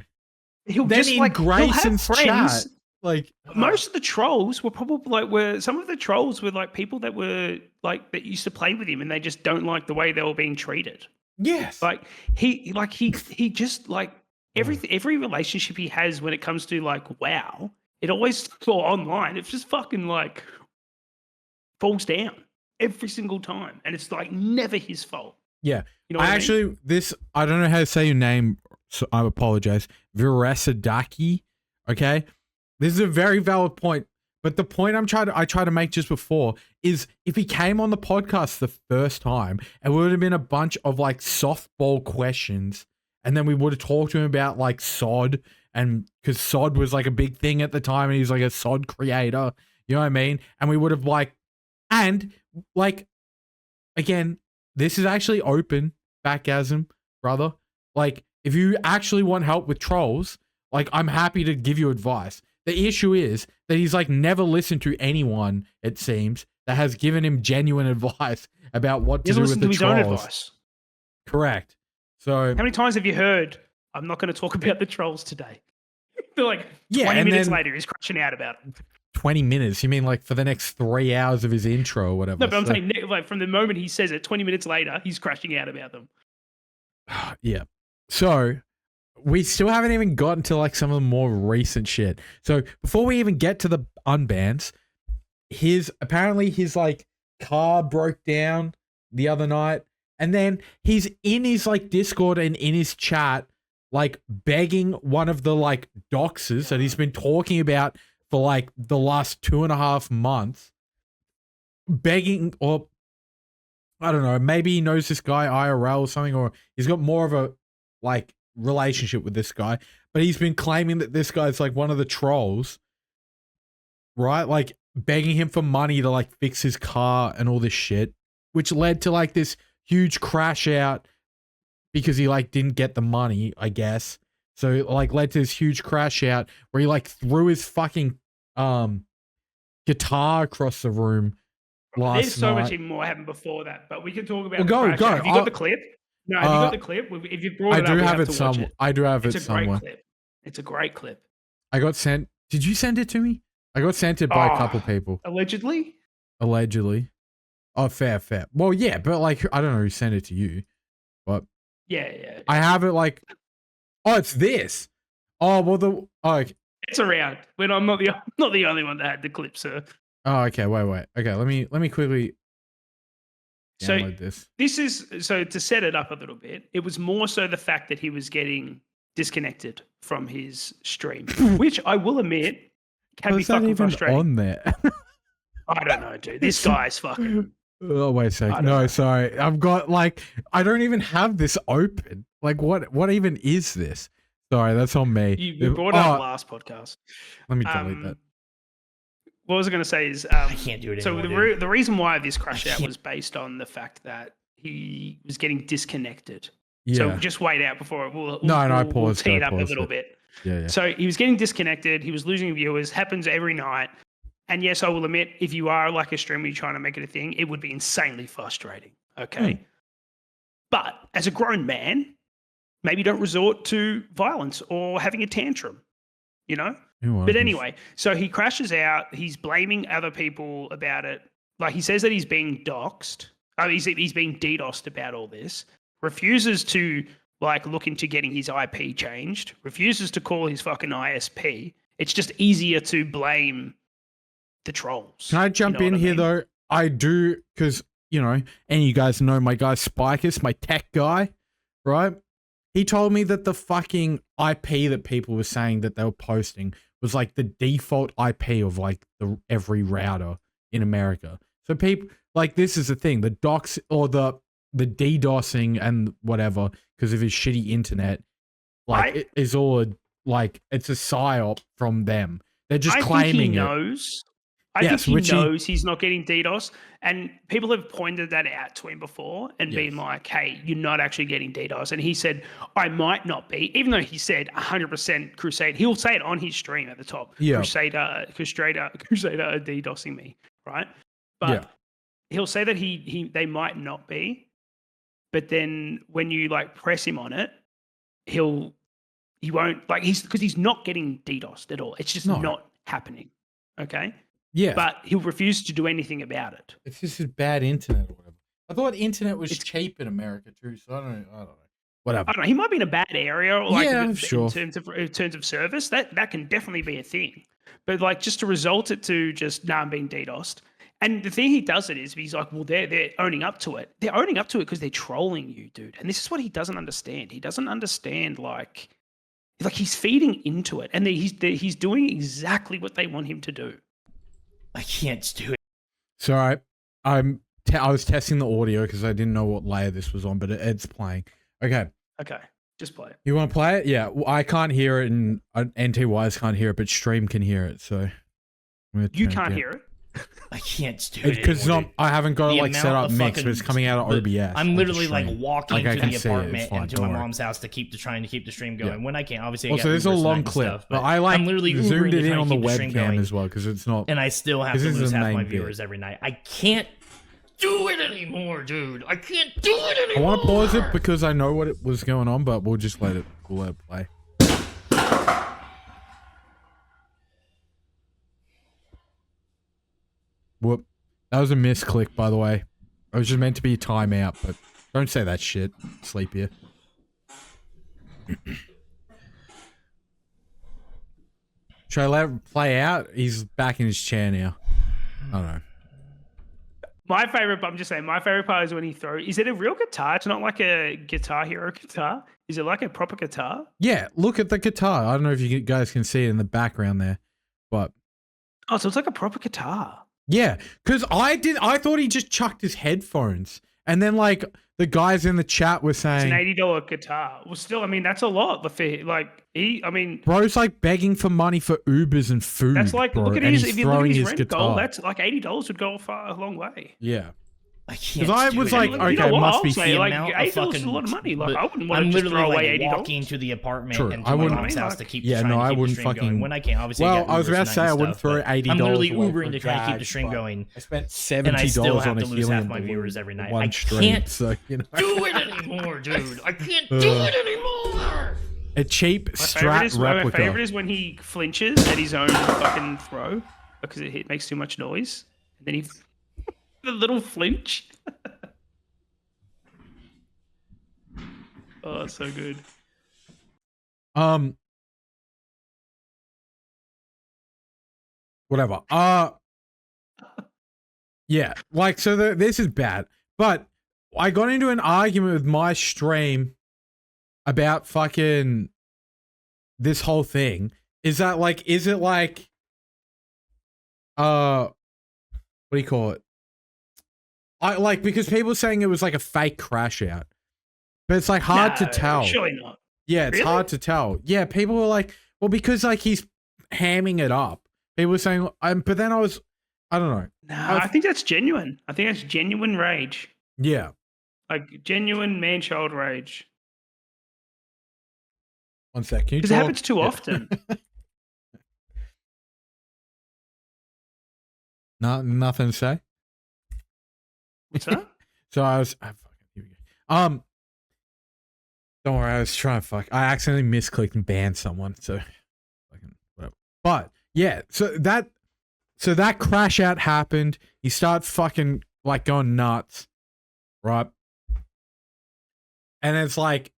He'll just like Grayson's chat. Like, most of the trolls were probably some of the trolls were like people that were like that used to play with him, and they just don't like the way they were being treated. Yes. Like he just like every relationship he has when it comes to like WoW, it always online, it's just fucking like falls down every single time, and it's like never his fault. Yeah. You know I don't know how to say your name, so I apologize. Virasadaki. Okay. This is a very valid point, but the point I try to make just before is if he came on the podcast the first time, it would have been a bunch of like softball questions, and then we would have talked to him about like SOD, and because SOD was like a big thing at the time, and he's like a SOD creator, you know what I mean? And we would have like, and like, again, this is actually open, Backgasm, brother. Like, if you actually want help with trolls, like, I'm happy to give you advice. The issue is that he's like never listened to anyone, it seems, that has given him genuine advice about what to do with the trolls. His own advice. Correct. So how many times have you heard, I'm not going to talk about the trolls today? They're like 20 minutes later, he's crashing out about it. 20 minutes? You mean like for the next 3 hours of his intro or whatever? No, but I'm saying like from the moment he says it, 20 minutes later, he's crashing out about them. Yeah. So we still haven't even gotten to like some of the more recent shit. So before we even get to the unbans, apparently his like car broke down the other night, and then he's in his like Discord and in his chat like begging one of the like doxers that he's been talking about for like the last 2.5 months, begging, or I don't know, maybe he knows this guy IRL or something, or he's got more of a like relationship with this guy, but he's been claiming that this guy's like one of the trolls, right? Like begging him for money to like fix his car and all this shit, which led to like this huge crash out because he like didn't get the money, I guess. So it like led to this huge crash out where he like threw his fucking guitar across the room last night. There's so much even more happened before that, but we can talk about go. Have you got the clip? No, have you got the clip? If you brought it up, I do have it somewhere. I do have it somewhere. It's a great clip. I got sent. Did you send it to me? I got sent it by a couple people. Allegedly? Oh, fair. Well, yeah, but like, I don't know who sent it to you, but yeah. I have it like, oh, it's this. Oh, well, okay. It's around. When I'm not the only one that had the clip, sir. Oh, okay. Wait. Okay, let me quickly download this. This is so to set it up a little bit. It was more so the fact that he was getting disconnected from his stream, which I will admit can be fucking frustrating. On there. I don't know, dude. This guy's fucking. Oh, wait a sec. No, sorry. I've got like, I don't even have this open. Like, what even is this? Sorry, that's on me. You brought it up last podcast. Let me delete that. What I was going to say is, I can't do it anymore. So the reason why this crashed out was based on the fact that he was getting disconnected. Yeah. So just wait out before it. We'll tee it up a little bit. Yeah. So he was getting disconnected. He was losing viewers. Happens every night. And yes, I will admit, if you are like a streamer, you're trying to make it a thing, it would be insanely frustrating. Okay. But as a grown man, maybe don't resort to violence or having a tantrum, you know? But anyway, so he crashes out. He's blaming other people about it. Like, he says that he's being doxxed. He's being DDoSed about all this. Refuses to like look into getting his IP changed. Refuses to call his fucking ISP. It's just easier to blame the trolls. Can I jump in here though? I do, because, you know, and you guys know my guy Spikus, my tech guy, right? He told me that the fucking IP that people were saying that they were posting was like the default IP of like every router in America. So people, like, this is the thing, the docs or the DDoSing and whatever, because of his shitty internet, like, it is all like, it's a psyop from them. They're just claiming it. I think he knows he's not getting DDoS, and people have pointed that out to him before and been like, hey, you're not actually getting DDoS. And he said, I might not be, even though he said 100% Crusade. He'll say it on his stream at the top. Crusader are DDoSing me, right? But he'll say that they might not be, but then when you like press him on it, he won't, like, because he's not getting DDoSed at all. It's just not happening. Okay. Yeah. But he'll refuse to do anything about it. It's just his bad internet or whatever. I thought internet was cheap in America too, so I don't know. Whatever. I don't know. He might be in a bad area, like sure. in terms of service. That can definitely be a thing. But like, just to result it to just I'm being DDoSed. And the thing he does it is he's like, well, they're owning up to it. They're owning up to it because they're trolling you, dude. And this is what he doesn't understand. He doesn't understand like he's feeding into it, and he's doing exactly what they want him to do. I can't do it. Sorry, I was testing the audio because I didn't know what layer this was on, but it's playing. Okay, just play it. You want to play it? Yeah, well, I can't hear it, and NT Wires can't hear it, but Stream can hear it. So you can't hear it. I can't do it because I haven't got it like set up mixed, but it's coming out of OBS. I'm literally like walking to the apartment and to my mom's house trying to keep the stream going. When I can't, obviously. Also, there's a long clip, but I like zoomed it in on the webcam as well because it's not. And I still have to lose half my viewers every night. I can't do it anymore, dude. I can't do it anymore. I want to pause it because I know what it was going on, but we'll just let it play. Whoop. That was a misclick, by the way. It was just meant to be a timeout, but don't say that shit. Sleep here. Should I let it play out? He's back in his chair now. I don't know. My favorite part is when he throws. Is it a real guitar? It's not like a Guitar Hero guitar. Is it like a proper guitar? Yeah, look at the guitar. I don't know if you guys can see it in the background there, but. Oh, so it's like a proper guitar. Yeah, because I thought he just chucked his headphones. And then, like, the guys in the chat were saying... It's an $80 guitar. Well, still, I mean, that's a lot. Bro's, like, begging for money for Ubers and food, that's like, bro, look at his, if you look at his rent guitar. goal, that's like $80 would go a long way. Yeah. I can't. Because I was like, okay, it must be say, like $80 is a lot of money. Like, I wouldn't want to just throw away $80. Walking to the apartment and to my mom's house to keep I wouldn't the stream fucking going. When I can't, obviously. Well, I was about to say I wouldn't throw $80. I'm literally Ubering to try to keep the stream going. I spent $70 and I still have on a to lose half my viewers every night. I can't do it anymore, dude. I can't do it anymore. A cheap strat replica. My favorite is when he flinches at his own fucking throw because it makes too much noise, and then the little flinch. Oh, so good. Whatever. Yeah. Like, so this is bad. But I got into an argument with my stream about fucking this whole thing. Is it like, what do you call it? because people are saying it was like a fake crash out, but it's like hard to tell. Surely not. Yeah, it's hard to tell. Yeah, people were like, well, because like he's hamming it up. People were saying, but then I don't know. No, I think that's genuine. I think that's genuine rage. Yeah. Like genuine man-child rage. 1 sec. Because it happens too often. Nothing to say. What's that? So here we go. Don't worry, I was trying to I accidentally misclicked and banned someone, so fucking whatever. But yeah, so that crash out happened. He starts fucking like going nuts, right? And it's like,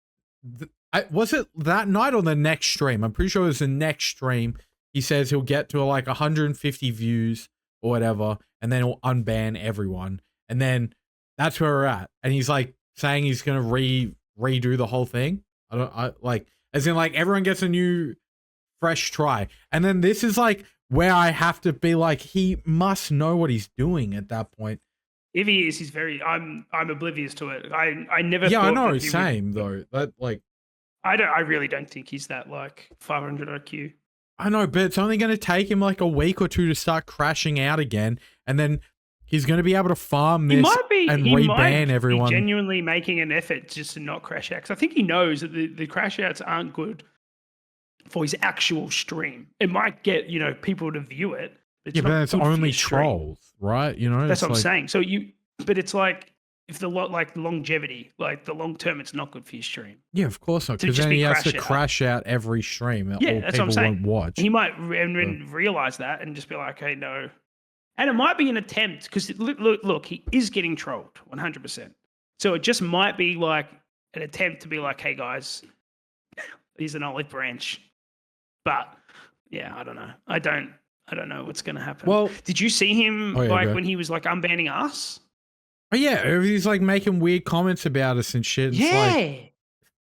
was it that night or the next stream? I'm pretty sure it was the next stream. He says he'll get to like 150 views or whatever, and then he'll unban everyone. And then that's where we're at. And he's like saying he's gonna redo the whole thing. As in like everyone gets a new fresh try. And then this is like where I have to be like, he must know what he's doing at that point. If he is, he's very. I'm oblivious to it. I never. Yeah, thought I know. that Same though. That like. I really don't think he's that like 500 IQ. I know, but it's only going to take him like a week or two to start crashing out again, and then he's going to be able to farm this and reban everyone. Be genuinely making an effort just to not crash out, because I think he knows that the crash outs aren't good for his actual stream. It might get people to view it. But it's only trolls, right? That's what I'm saying. So but it's like if the longevity, like the long term, it's not good for your stream. Yeah, of course not. Because then he has to crash out every stream. Yeah, that's what I'm saying. Won't watch. He might realize that and just be like, okay, no. And it might be an attempt because look, he is getting trolled 100%. So it just might be like an attempt to be like, hey guys, he's an olive branch. But yeah, I don't know. I don't know what's going to happen. Well, did you see him when he was like unbanning us? Oh yeah, he's like making weird comments about us and shit. Yeah.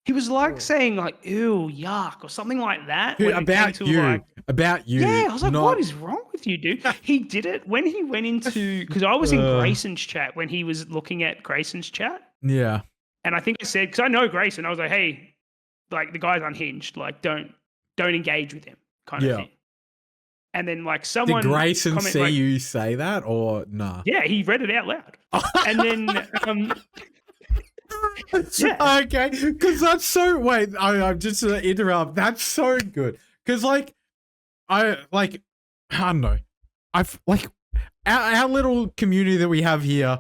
He was like saying like, ew, yuck, or something like that. Dude, about you. Yeah, I was like, what is wrong with you, dude? He did it when he went into, because I was in Grayson's chat when he was looking at Grayson's chat. Yeah. And I think I said, because I know Grayson, I was like, hey, like the guy's unhinged. Like, don't engage with him kind of thing. And then like someone did Grayson see you say that or nah? Yeah, he read it out loud. And then okay, because that's so. Wait, I'm just gonna interrupt. That's so good because I don't know. I've like our little community that we have here.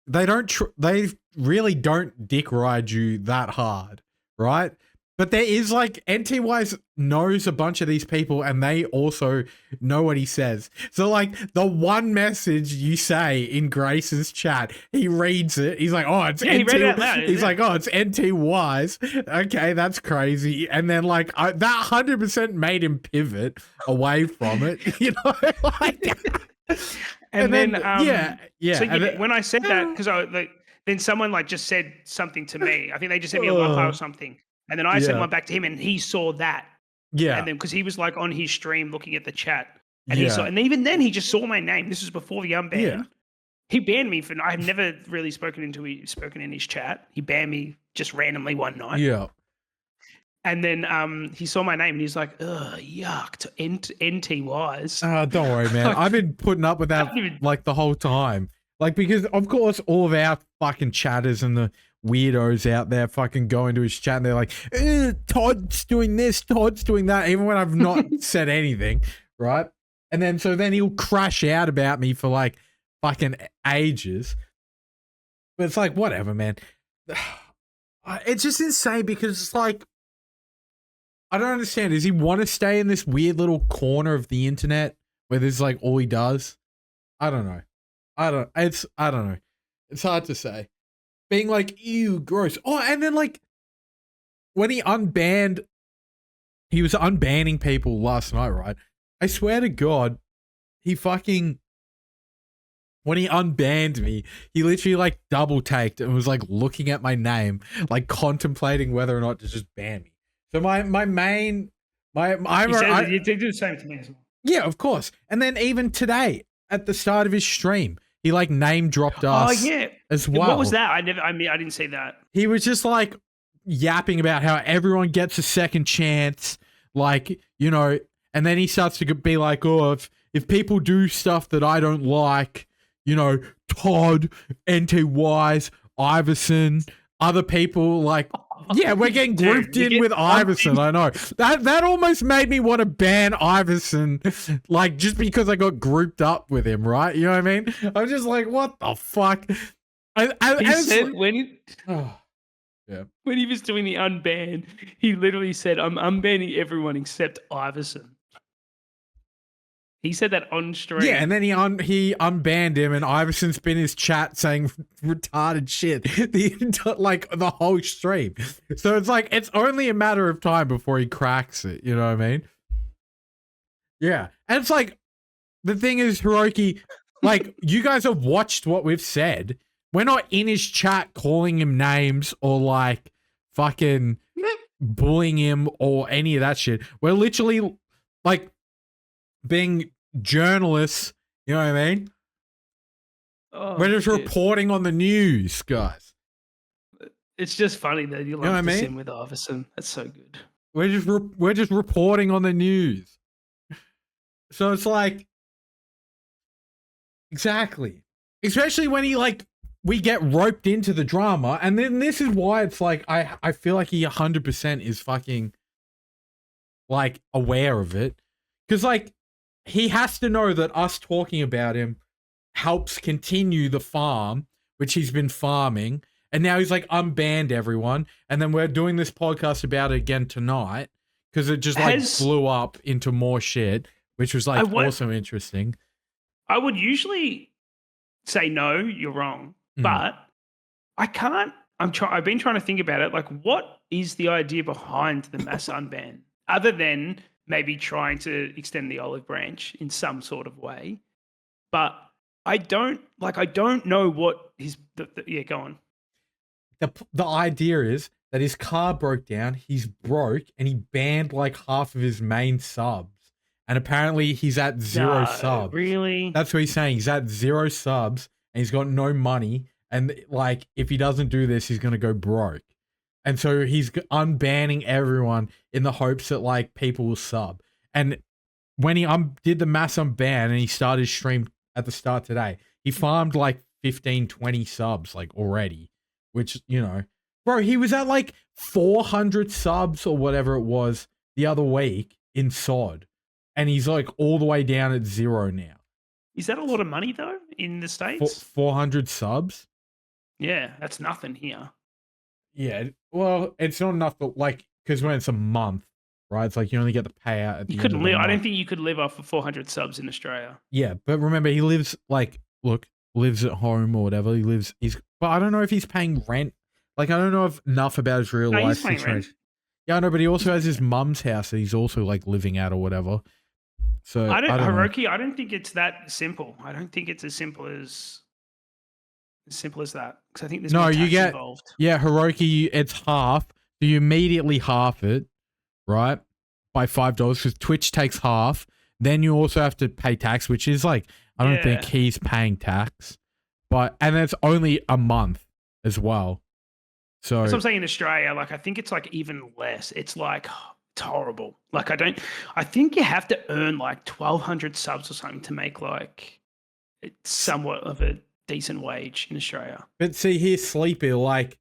They really don't dick ride you that hard, right? But there is like NTWise knows a bunch of these people and they also know what he says. So like the one message you say in Grace's chat, he reads it. He's like, oh, it's NT. He read it out loud, he's like, oh, it's NTWise. Okay, that's crazy. And then like that 100% made him pivot away from it. And then yeah. So when I said that, because then someone like just said something to me. I think they just sent me a love or something. And then I sent one back to him and he saw that. Yeah. And then because he was like on his stream looking at the chat and he saw, and even then he just saw my name. This was before the unban. Yeah. He banned me for, I've never really spoken in his chat. He banned me just randomly one night. Yeah. And then he saw my name and he's like, ugh, yuck, to NTWise. Don't worry, man. I've been putting up with that like the whole time. Like, because of course all of our fucking chatters and the weirdos out there fucking go into his chat and they're like, Todd's doing this, Todd's doing that, even when I've not said anything, right? And then so then he'll crash out about me for like fucking ages. But it's like, whatever, man. It's just insane because it's like, I don't understand. Does he want to stay in this weird little corner of the internet where this is like all he does? I don't know. I don't know. It's hard to say. Being like, ew, gross. Oh, and then like when he was unbanning people last night, right? I swear to God, when he unbanned me, he literally like double taked and was like looking at my name, like contemplating whether or not to just ban me. So you do the same to me as well. Yeah, of course. And then even today at the start of his stream, he like name dropped Oh us yeah. as well. What was that? I didn't see that. He was just like yapping about how everyone gets a second chance, like, you know, and then he starts to be like, oh, if people do stuff that I don't like, you know, Todd, NT Wise, Iverson, other people, like, yeah, we're getting grouped in with Iverson. I know that almost made me want to ban Iverson, like, just because I got grouped up with him, right? You know what I mean? I'm just like, what the fuck? He said when he was doing the unban, he literally said, "I'm unbanning everyone except Iverson." He said that on stream. Yeah, and then he unbanned him, and Iverson's been in his chat saying retarded shit the whole stream. So it's like it's only a matter of time before he cracks it. You know what I mean? Yeah, and it's like the thing is, Hiroki, like you guys have watched what we've said. We're not in his chat calling him names or like fucking bullying him or any of that shit. We're literally like being journalists, you know what I mean? Oh, we're just reporting on the news, guys. It's just funny that you lump this in with Iverson. That's so good. We're just reporting on the news. So it's like exactly, especially when he like we get roped into the drama, and then this is why it's like I feel like he 100% is fucking like aware of it, because like he has to know that us talking about him helps continue the farm, which he's been farming. And now he's like unbanned everyone. And then we're doing this podcast about it again tonight because it just like blew up into more shit, which was like also interesting. I would usually say, no, you're wrong. But I can't. I've been trying to think about it. Like, what is the idea behind the mass unban? Other than maybe trying to extend the olive branch in some sort of way. But I don't know what his, yeah, go on. The idea is that his car broke down, he's broke, and he banned like half of his main subs. And apparently he's at 0 subs. Really? That's what he's saying. He's at 0 subs and he's got no money. And like, if he doesn't do this, he's going to go broke. And so he's unbanning everyone in the hopes that like people will sub. And when he did the mass unban and he started his stream at the start today, he farmed like 15, 20 subs like already, which, you know, bro, he was at like 400 subs or whatever it was the other week in SOD. And he's like all the way down at 0 now. Is that a lot of money though in the States? 400 subs? Yeah, that's nothing here. Yeah, well, it's not enough, but like, because when it's a month, right? It's like you only get the payout at the end of the month. I don't think you could live off of 400 subs in Australia. Yeah, but remember, he lives lives at home or whatever. But I don't know if he's paying rent. Like, I don't know enough about his real life situation. Yeah, I know, but he also has his mum's house that he's also like living at or whatever. So Hiroki, I don't think it's that simple. I don't think it's as simple as that, because I think there's more tax involved. Yeah, Hiroki, it's half. So you immediately half it, right, by $5 because Twitch takes half. Then you also have to pay tax, which is like I don't think he's paying tax, and it's only a month as well. So that's what I'm saying in Australia. Like I think it's like even less. It's like it's horrible. Like I think you have to earn like 1,200 subs or something to make like it's somewhat of a decent wage in Australia. But see, here's Sleepy, like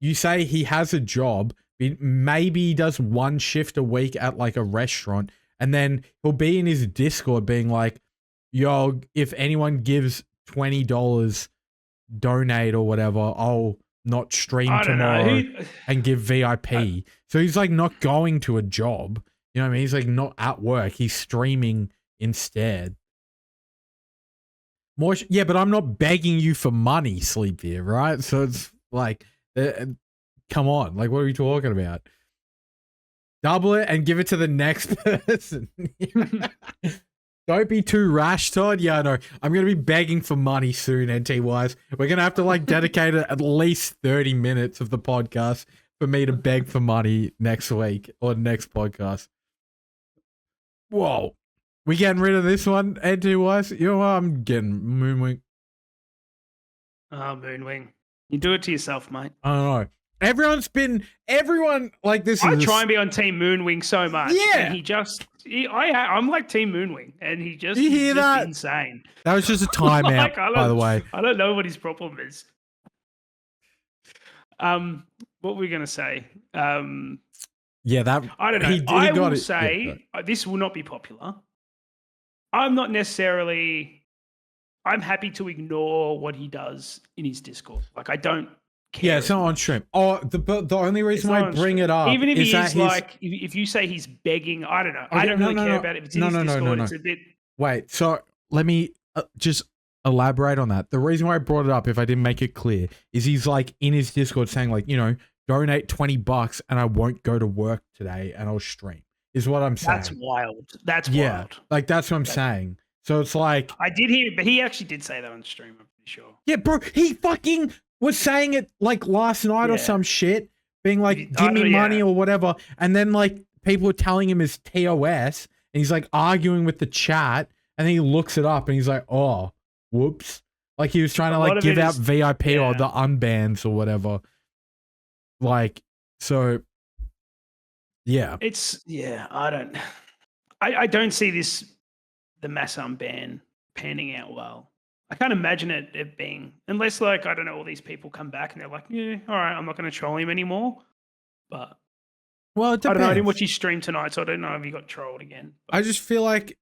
you say he has a job, maybe he does one shift a week at like a restaurant, and then he'll be in his Discord being like, yo, if anyone gives $20 donate or whatever, I'll not stream tomorrow and give VIP. So he's like not going to a job, you know what I mean? He's like not at work, he's streaming instead. Yeah, but I'm not begging you for money, Sleepy, right? So it's like, come on, like, what are we talking about? Double it and give it to the next person. Don't be too rash, Todd. Yeah, I know. I'm going to be begging for money soon, NT-wise. We're going to have to like dedicate at least 30 minutes of the podcast for me to beg for money next week or next podcast. Whoa. We getting rid of this one, NT-wise? You know what? I'm getting moonwing. Oh, Moonwing. You do it to yourself, mate. I don't know. Everyone like this. I try and be on Team Moonwing so much. Yeah. And I'm like Team Moonwing, and he's just insane. That was just a timeout, by the way. I don't know what his problem is. What were we going to say? Yeah, that I don't know. I will say this will not be popular. I'm not necessarily. I'm happy to ignore what he does in his Discord. Like, I don't care. Yeah, it's not on stream. Oh, the only reason why I bring it up, even if he is like, if you say he's begging, I don't know. Okay, I don't really care about it. If it's in his Discord, it's a bit. Wait, so let me just elaborate on that. The reason why I brought it up, if I didn't make it clear, is he's like in his Discord saying like, donate $20 and I won't go to work today and I'll stream. Is what I'm saying. That's wild. That's wild. Like that's what I'm saying. So it's like I did hear, but he actually did say that on stream. I'm pretty sure. Yeah, bro. He fucking was saying it like last night or some shit, being like, "Give me money" or whatever, and then like people were telling him his TOS, and he's like arguing with the chat, and then he looks it up, and he's like, "Oh, whoops!" Like he was trying to like give out VIP or the unbans or whatever. Like so. Yeah. I don't see the mass unban panning out well. I can't imagine it being, unless like, I don't know, all these people come back and they're like, yeah, all right, I'm not going to troll him anymore. But well, it depends. I don't know. I didn't watch his stream tonight, so I don't know if he got trolled again. But I just feel like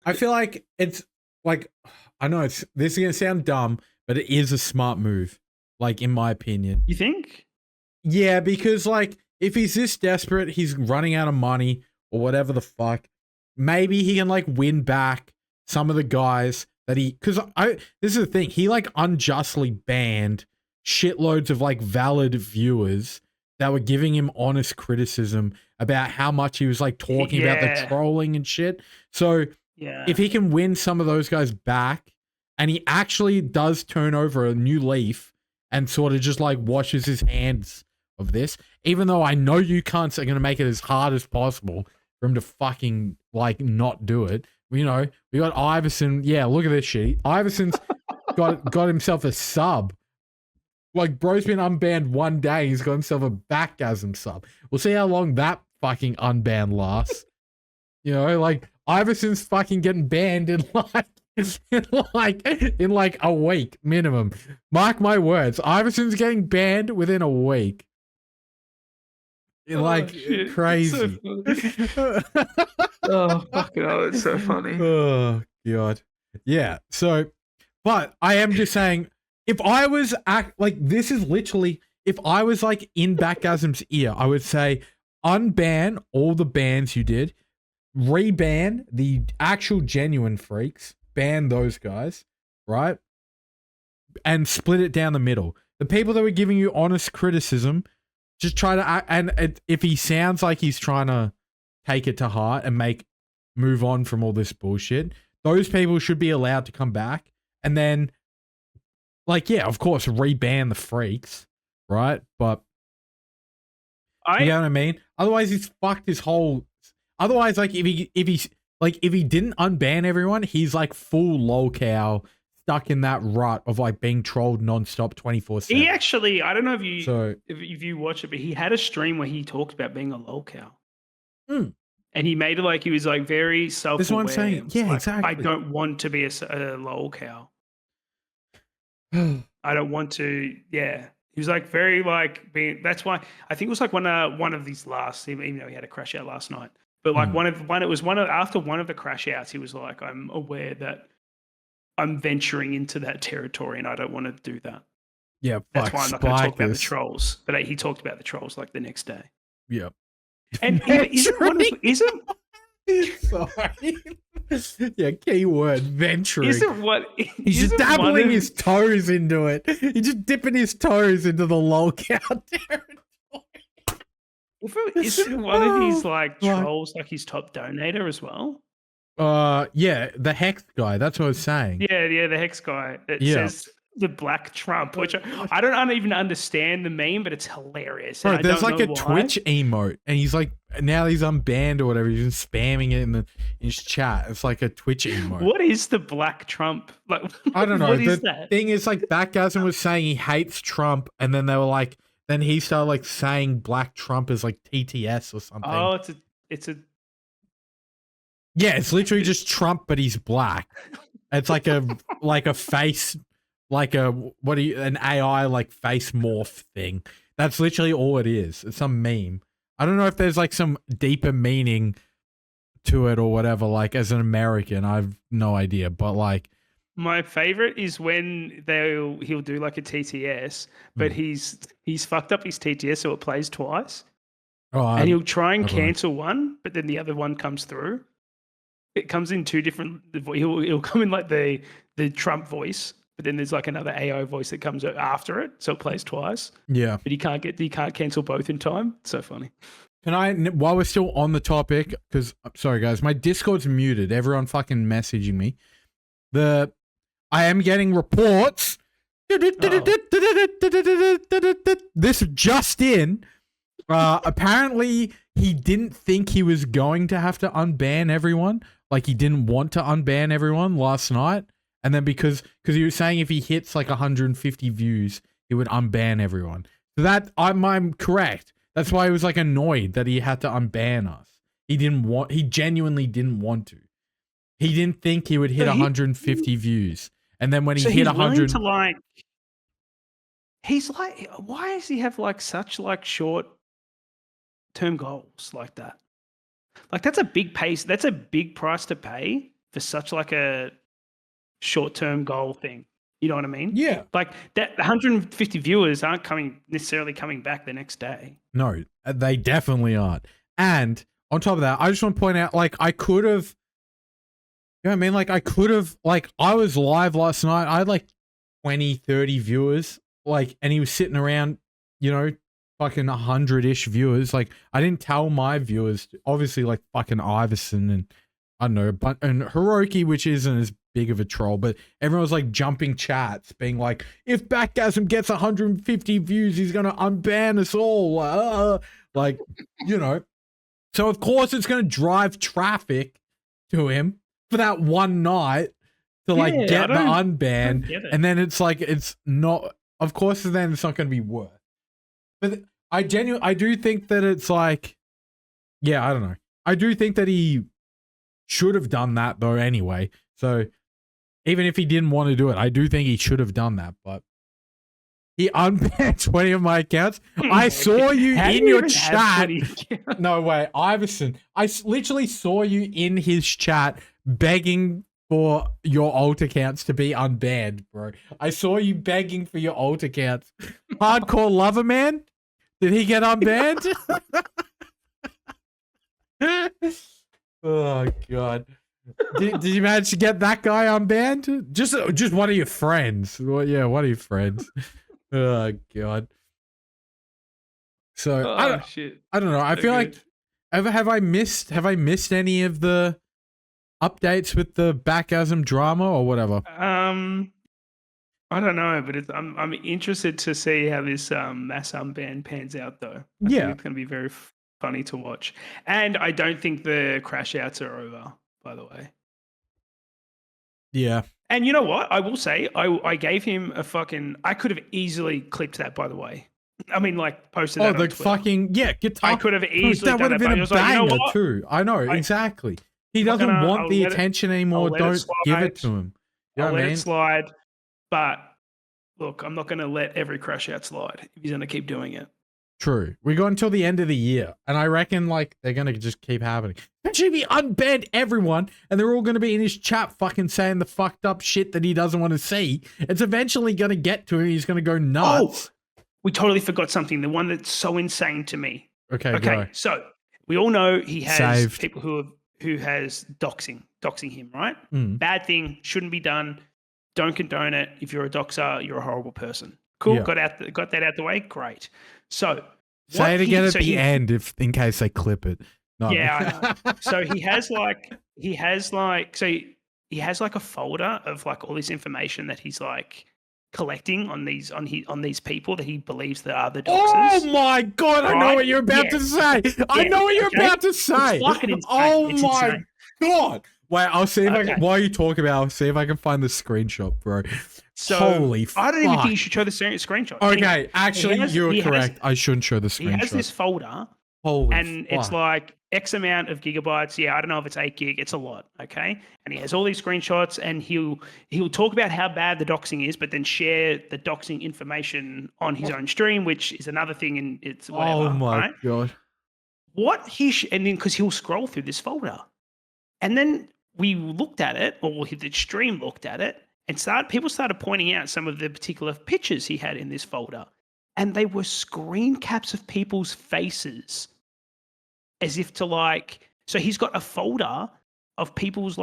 it's like, I know this is going to sound dumb, but it is a smart move. Like in my opinion. You think? Yeah, because like, if he's this desperate, he's running out of money or whatever the fuck, maybe he can like win back some of the guys that this is the thing, he like unjustly banned shitloads of like valid viewers that were giving him honest criticism about how much he was like talking about the trolling and shit. So if he can win some of those guys back and he actually does turn over a new leaf and sort of just like washes his hands of this, even though I know you cunts are going to make it as hard as possible for him to fucking like not do it. We got Iverson. Yeah, look at this shit. Iverson's got himself a sub. Like, bro's been unbanned one day. He's got himself a backgasm sub. We'll see how long that fucking unban lasts. Like Iverson's fucking getting banned in like a week minimum. Mark my words. Iverson's getting banned within a week. Crazy. Oh, fucking hell, it's so funny. Oh, God. Yeah, so, but I am just saying, if I was, this is literally, if I was, like, in Backgasm's ear, I would say, unban all the bans you did, reban the actual genuine freaks, ban those guys, right? And split it down the middle. The people that were giving you honest criticism, just try to, and if he sounds like he's trying to take it to heart and move on from all this bullshit, those people should be allowed to come back. And then, of course, reban the freaks, right? But, you know what I mean? Otherwise, he's fucked his whole, otherwise, like, if he didn't unban everyone, he's like full lolcow, stuck in that rut of like being trolled nonstop 24/7. He actually, I don't know if you watch it, but he had a stream where he talked about being a lolcow. And he made it like he was like very self-aware. That's what I'm saying. Yeah, like, exactly. I don't want to be a lolcow. I don't want to. Yeah, he was like very like being. That's why I think it was like one of these last, even though he had a crash out last night. But like after one of the crash outs, he was like, I'm aware that I'm venturing into that territory and I don't want to do that. Yeah, that's why I'm not going to talk about the trolls. But he talked about the trolls like the next day. Yeah. And isn't sorry. Yeah, keyword venturing. He's just dabbling his toes into it. He's just dipping his toes into the lolcow territory. Isn't one of his like trolls like his top donator as well? Yeah, the Hex guy. That's what I was saying. Yeah, the Hex guy. It says The Black Trump, which I don't even understand the meme, but it's hilarious. Bro, And there's I like don't a know why. Twitch emote, and he's like, now he's unbanned or whatever. He's just spamming it in his chat. It's like a Twitch emote. What is the Black Trump? Like, I don't know. What is the that? thing is, like, Backgasm was saying he hates Trump, and then they were like, then he started like saying Black Trump is like TTS or something. Oh, it's a. Yeah, it's literally just Trump, but he's black. It's like a face, like an AI like face morph thing. That's literally all it is. It's some meme. I don't know if there's like some deeper meaning to it or whatever. Like as an American, I've no idea. But like, My favorite is when he'll do like a TTS, but he's fucked up his TTS so it plays twice. And he'll try and cancel one, but then the other one comes through. It comes in two different. He'll come in like the Trump voice, but then there's like another AI voice that comes after it, so it plays twice. Yeah, but he can't cancel both in time. It's so funny. Can I, while we're still on the topic, because sorry guys, my Discord's muted. Everyone fucking messaging me. I am getting reports. This just in. Apparently he didn't think he was going to have to unban everyone. Like he didn't want to unban everyone last night. And then because he was saying if he hits like 150 views, he would unban everyone. So that I'm correct. That's why he was like annoyed that he had to unban us. He genuinely didn't want to. He didn't think he would hit 150 views. And then when he hit 100, he's like, why does he have like such like short term goals like that? Like that's a big pace. That's a big price to pay for such like a short term goal thing. You know what I mean? Yeah. Like that 150 viewers aren't necessarily coming back the next day. No, they definitely aren't. And on top of that, I just want to point out, like, I could have, you know what I mean? Like, I was live last night. I had like 20, 30 viewers, like, and he was sitting around, you know, fucking 100-ish viewers. Like, I didn't tell my viewers, obviously, like, fucking Iverson and, I don't know, and Hiroki, which isn't as big of a troll, but everyone was like jumping chats being like, if Backgasm gets 150 views, he's going to unban us all. Like, you know, so of course it's going to drive traffic to him for that one night to like get the unban. And then it's like, it's not, of course, then it's not going to be worth. But I do think that it's like, yeah, I don't know. I do think that he should have done that though anyway. So even if he didn't want to do it, I do think he should have done that. But he unbanned 20 of my accounts. I saw you in your chat. No way, Iverson. I literally saw you in his chat begging for your alt accounts to be unbanned, bro. I saw you begging for your alt accounts. Hardcore Lover Man? Did he get unbanned? Oh, God. Did you manage to get that guy unbanned? Just one of your friends. Well, yeah, one of your friends. Oh, God. So, I don't know. I feel like, have I missed any of the updates with the Backgasm drama or whatever? I don't know, but I'm interested to see how this mass unban pans out, though. I think it's going to be very funny to watch. And I don't think the crash outs are over, by the way. Yeah. And you know what? I will say, I gave him a fucking... I could have easily clipped that, by the way. I mean, like, posted that on Twitter. Fucking... Yeah, guitar. I could have easily that would have been a banger, too. I know, exactly. He doesn't want the attention anymore. Don't give it to him. You know I'll what I let mean? it slide. But, look, I'm not going to let every crash out slide if he's going to keep doing it. True. We got until the end of the year, and I reckon like they're gonna just keep happening. Eventually, be unbanned everyone, and they're all gonna be in his chat, fucking saying the fucked up shit that he doesn't want to see. It's eventually gonna get to him. He's gonna go nuts. Oh, we totally forgot something. The one that's so insane to me. Okay. Go. So we all know he has people who has doxing him, right? Bad thing, shouldn't be done. Don't condone it. If you're a doxer, you're a horrible person. Cool. Yeah. Got that out the way. Great. So say it again at the end, in case they clip it. No. Yeah. I know. So he has like a folder of like all this information that he's like collecting on these people that he believes that are the Oh doxers. my god! I know what you're about to say. I know what you're about to say. It's fucking insane. Oh It's my insane. god! Wait, I'll see if I can. While you talk about, I'll see if I can find the screenshot, bro. So holy fuck! I don't even think you should show the screenshot. Okay, anyway, actually, you're correct. I shouldn't show the screenshot. He has this folder. Holy fuck. It's like X amount of gigabytes. Yeah, I don't know if it's 8 gig. It's a lot. Okay. And he has all these screenshots, and he'll talk about how bad the doxing is, but then share the doxing information on his own stream, which is another thing. And it's whatever. Oh my right? god. And then because he'll scroll through this folder, and then we looked at it, or the stream looked at it, and people started pointing out some of the particular pictures he had in this folder, and they were screen caps of people's faces. As if to so he's got a folder of people's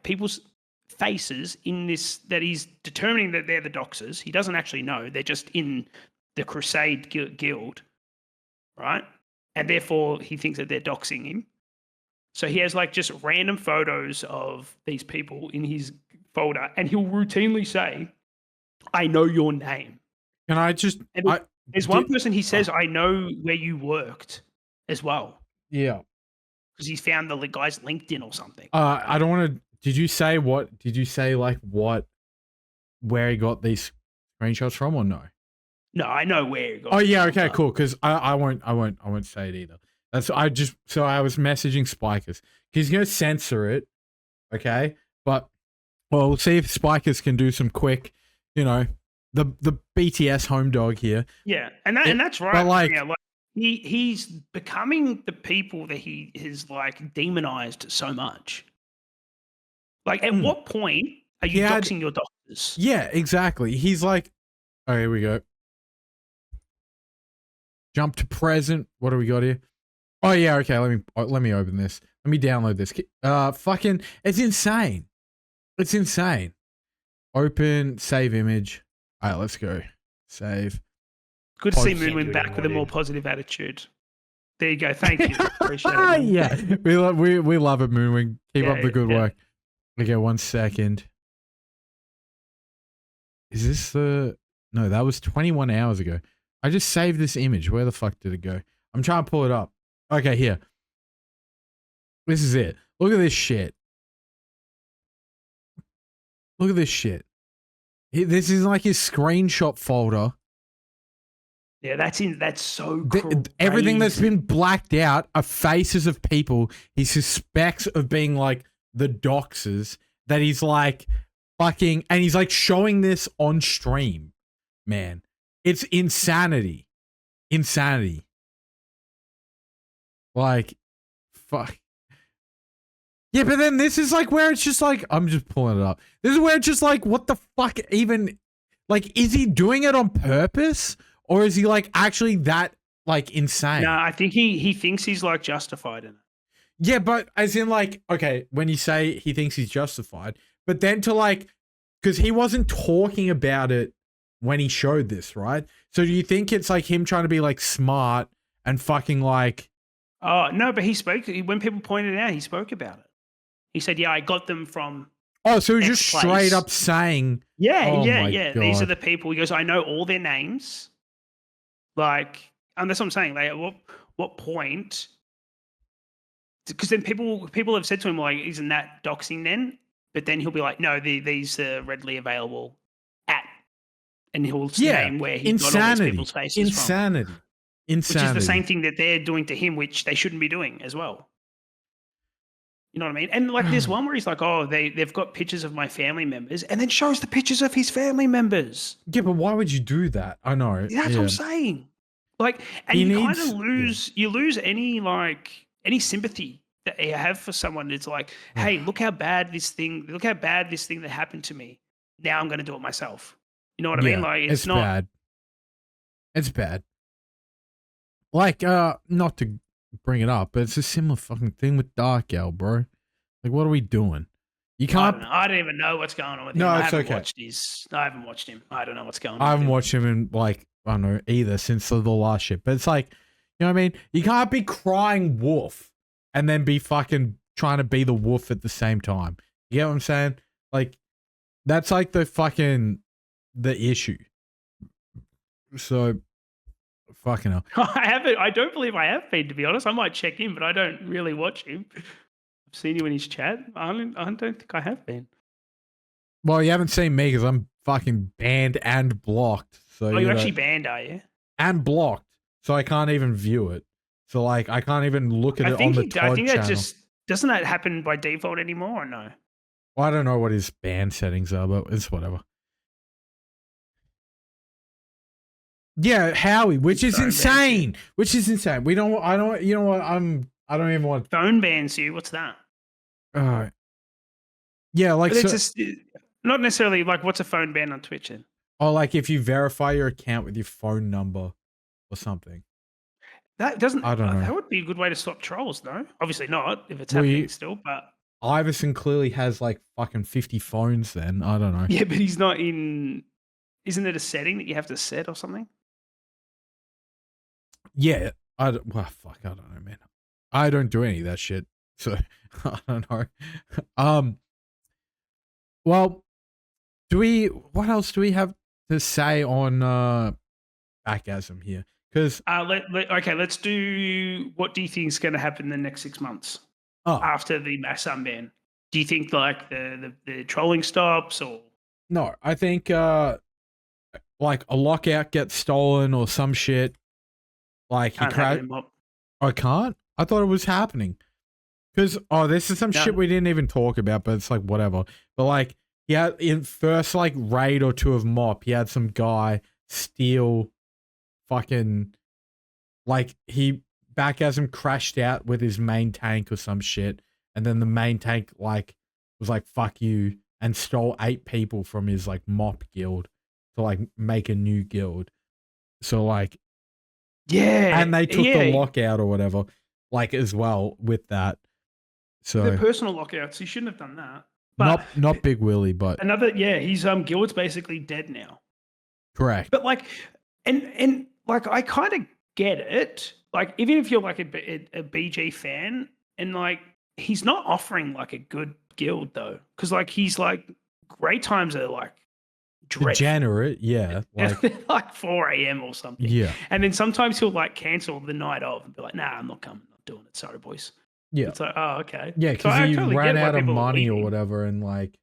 people's faces in this that he's determining that they're the doxers. He doesn't actually know. They're just in the Crusade Guild, right? And therefore he thinks that they're doxing him. So he has just random photos of these people in his folder, and he'll routinely say, "I know your name." Can I just... There's one person he says, "I know where you worked," as well. Yeah. Because he's found the guy's LinkedIn or something. I don't want to... Did you say where he got these screenshots from, or no? No, I know where he got. Oh yeah, okay, cool. Because I won't say it either. So I was messaging Spikers. He's gonna censor it, okay? But we'll see if Spikers can do some quick, the BTS home dog here. Yeah, and that's right. But he's becoming the people that he has demonized so much. At what point are you doxing your doctors? Yeah, exactly. He's like, oh, here we go. Jump to present. What do we got here? Oh yeah, okay. Let me open this. Let me download this. It's insane. It's insane. Open, save image. All right, let's go. Save. Good to see Moonwind back with a more positive attitude. There you go. Thank you. Appreciate it. Yeah, we love it, Moonwind. Keep up the good work. Okay, 1 second. Is this the... No, that was 21 hours ago. I just saved this image. Where the fuck did it go? I'm trying to pull it up. Okay, here. This is it. Look at this shit. Look at this shit. This is his screenshot folder. Yeah, that's so crazy. Everything that's been blacked out are faces of people he suspects of being the doxers that he's fucking, and he's showing this on stream. Man, it's insanity. Insanity. Fuck. Yeah, but then this is where it's just I'm just pulling it up. This is where it's just what the fuck even, is he doing it on purpose? Or is he actually that insane? No, I think he thinks he's justified in it. Yeah, but as in okay, when you say he thinks he's justified, but then to because he wasn't talking about it when he showed this, right? So do you think it's him trying to be smart and fucking Oh, no, but he spoke, when people pointed it out, he spoke about it. He said, yeah, I got them from... Oh, so he's just straight up saying... Yeah, yeah. These are the people. He goes, I know all their names. And that's what I'm saying. At what point? Because then people have said to him, isn't that doxing then? But then he'll be like, no, these are readily available at, and he'll name where he got all these people's faces from. Insanity. Which is the same thing that they're doing to him, which they shouldn't be doing as well. You know what I mean? And there's one where he's oh, they've got pictures of my family members, and then shows the pictures of his family members. Yeah, but why would you do that? I know. That's what I'm saying. And you kind of lose any sympathy that you have for someone. It's hey, look how bad this thing that happened to me. Now I'm going to do it myself. You know what I mean? It's not bad. It's bad. Not to bring it up, but it's a similar fucking thing with Dark Owl, bro. What are we doing? You can't... I don't even know what's going on with him. No, it's okay. I haven't watched him. I don't know what's going on. I haven't watched him in, I don't know, either since the last shit. But it's you know what I mean? You can't be crying wolf and then be fucking trying to be the wolf at the same time. You get what I'm saying? That's the fucking... the issue. So, fucking hell. I haven't. I don't believe I have been, to be honest. I might check in, but I don't really watch him. I've seen you in his chat. I don't think I have been. Well, you haven't seen me because I'm fucking banned and blocked. So Oh, you're actually banned, are you? And blocked, so I can't even view it. So like, I can't even look at it on the Todd I think channel. that just doesn't that happen by default anymore, or no? Well, I don't know what his ban settings are, but it's whatever. Yeah, Howie, which is insane. Which is insane. We don't. I don't. You know what? I don't even want. Phone bans you. What's that? Yeah, like it's just not necessarily like what's a phone ban on Twitch then? Oh, like if you verify your account with your phone number or something. That doesn't. I don't know. That would be a good way to stop trolls, though. Obviously not if it's happening still, but Iverson clearly has like fucking 50 phones. Then I don't know. Yeah, but he's not in. Isn't it a setting that you have to set or something? Yeah, well, fuck, I don't know, man. I don't do any of that shit, so I don't know. Well, what else do we have to say on Backasm here? Because let's do. What do you think is going to happen in the next 6 months after the mass unban? Do you think like the trolling stops or? No, I think like a lockout gets stolen or some shit. Like he crashed. I can't. I thought it was happening. Because this is some shit we didn't even talk about, but it's like whatever. But like he had in first like raid or two of Mop, he had some guy steal fucking like he Backasm crashed out with his main tank or some shit, and then the main tank like was like fuck you and stole 8 people from his like Mop guild to like make a new guild. So like yeah, and they took the lockout or whatever like as well with that. So the personal lockouts, he shouldn't have done that. But not Big Willie, but his his guild's basically dead now. Correct. But like and like I kind of get it. Like even if you're like a BG fan and like he's not offering like a good guild though, because like he's like great times are like degenerate, yeah, like 4 a.m. or something. Yeah, and then sometimes he'll like cancel the night of and be like, "Nah, I'm not coming, I'm not doing it. Sorry, boys." Yeah, it's like, oh, okay. Yeah, because he ran out of money or whatever, and like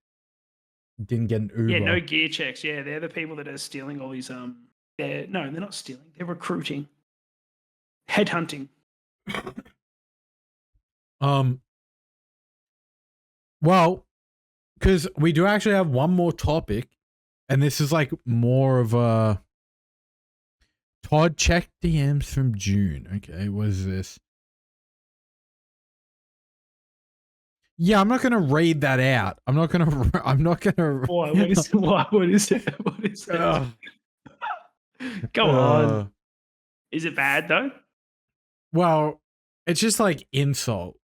didn't get an Uber. Yeah, no gear checks. Yeah, they're the people that are stealing all these. They're not stealing. They're recruiting, headhunting. Well, because we do actually have one more topic, and this is like more of a Todd check DMs from June. Okay, what is this? Yeah, I'm not gonna read that out. I'm not gonna. Why? What is it? What is it? What is it? Go on. Is it bad though? Well, it's just like insult.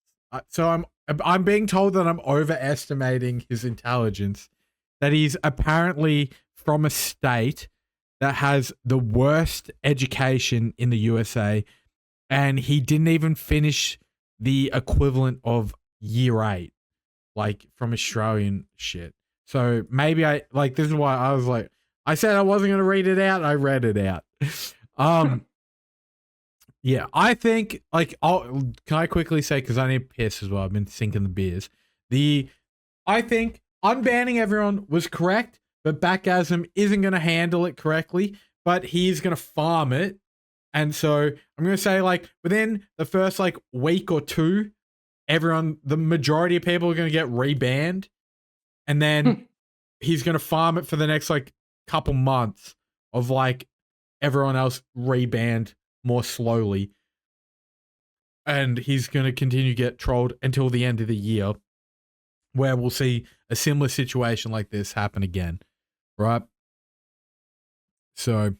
So I'm being told that I'm overestimating his intelligence. That he's apparently from a state that has the worst education in the USA, and he didn't even finish the equivalent of year 8, like from Australian shit. So maybe this is why I was like, I said I wasn't gonna read it out. I read it out. Yeah, I think like can I quickly say, because I need to piss as well. I've been sinking the beers. I think unbanning everyone was correct, but Backasm isn't gonna handle it correctly, but he's gonna farm it. And so I'm gonna say like within the first like week or two, the majority of people are going to get rebanned, and then he's going to farm it for the next like couple months of like everyone else rebanned more slowly, and he's going to continue to get trolled until the end of the year, where we'll see a similar situation like this happen again, right? So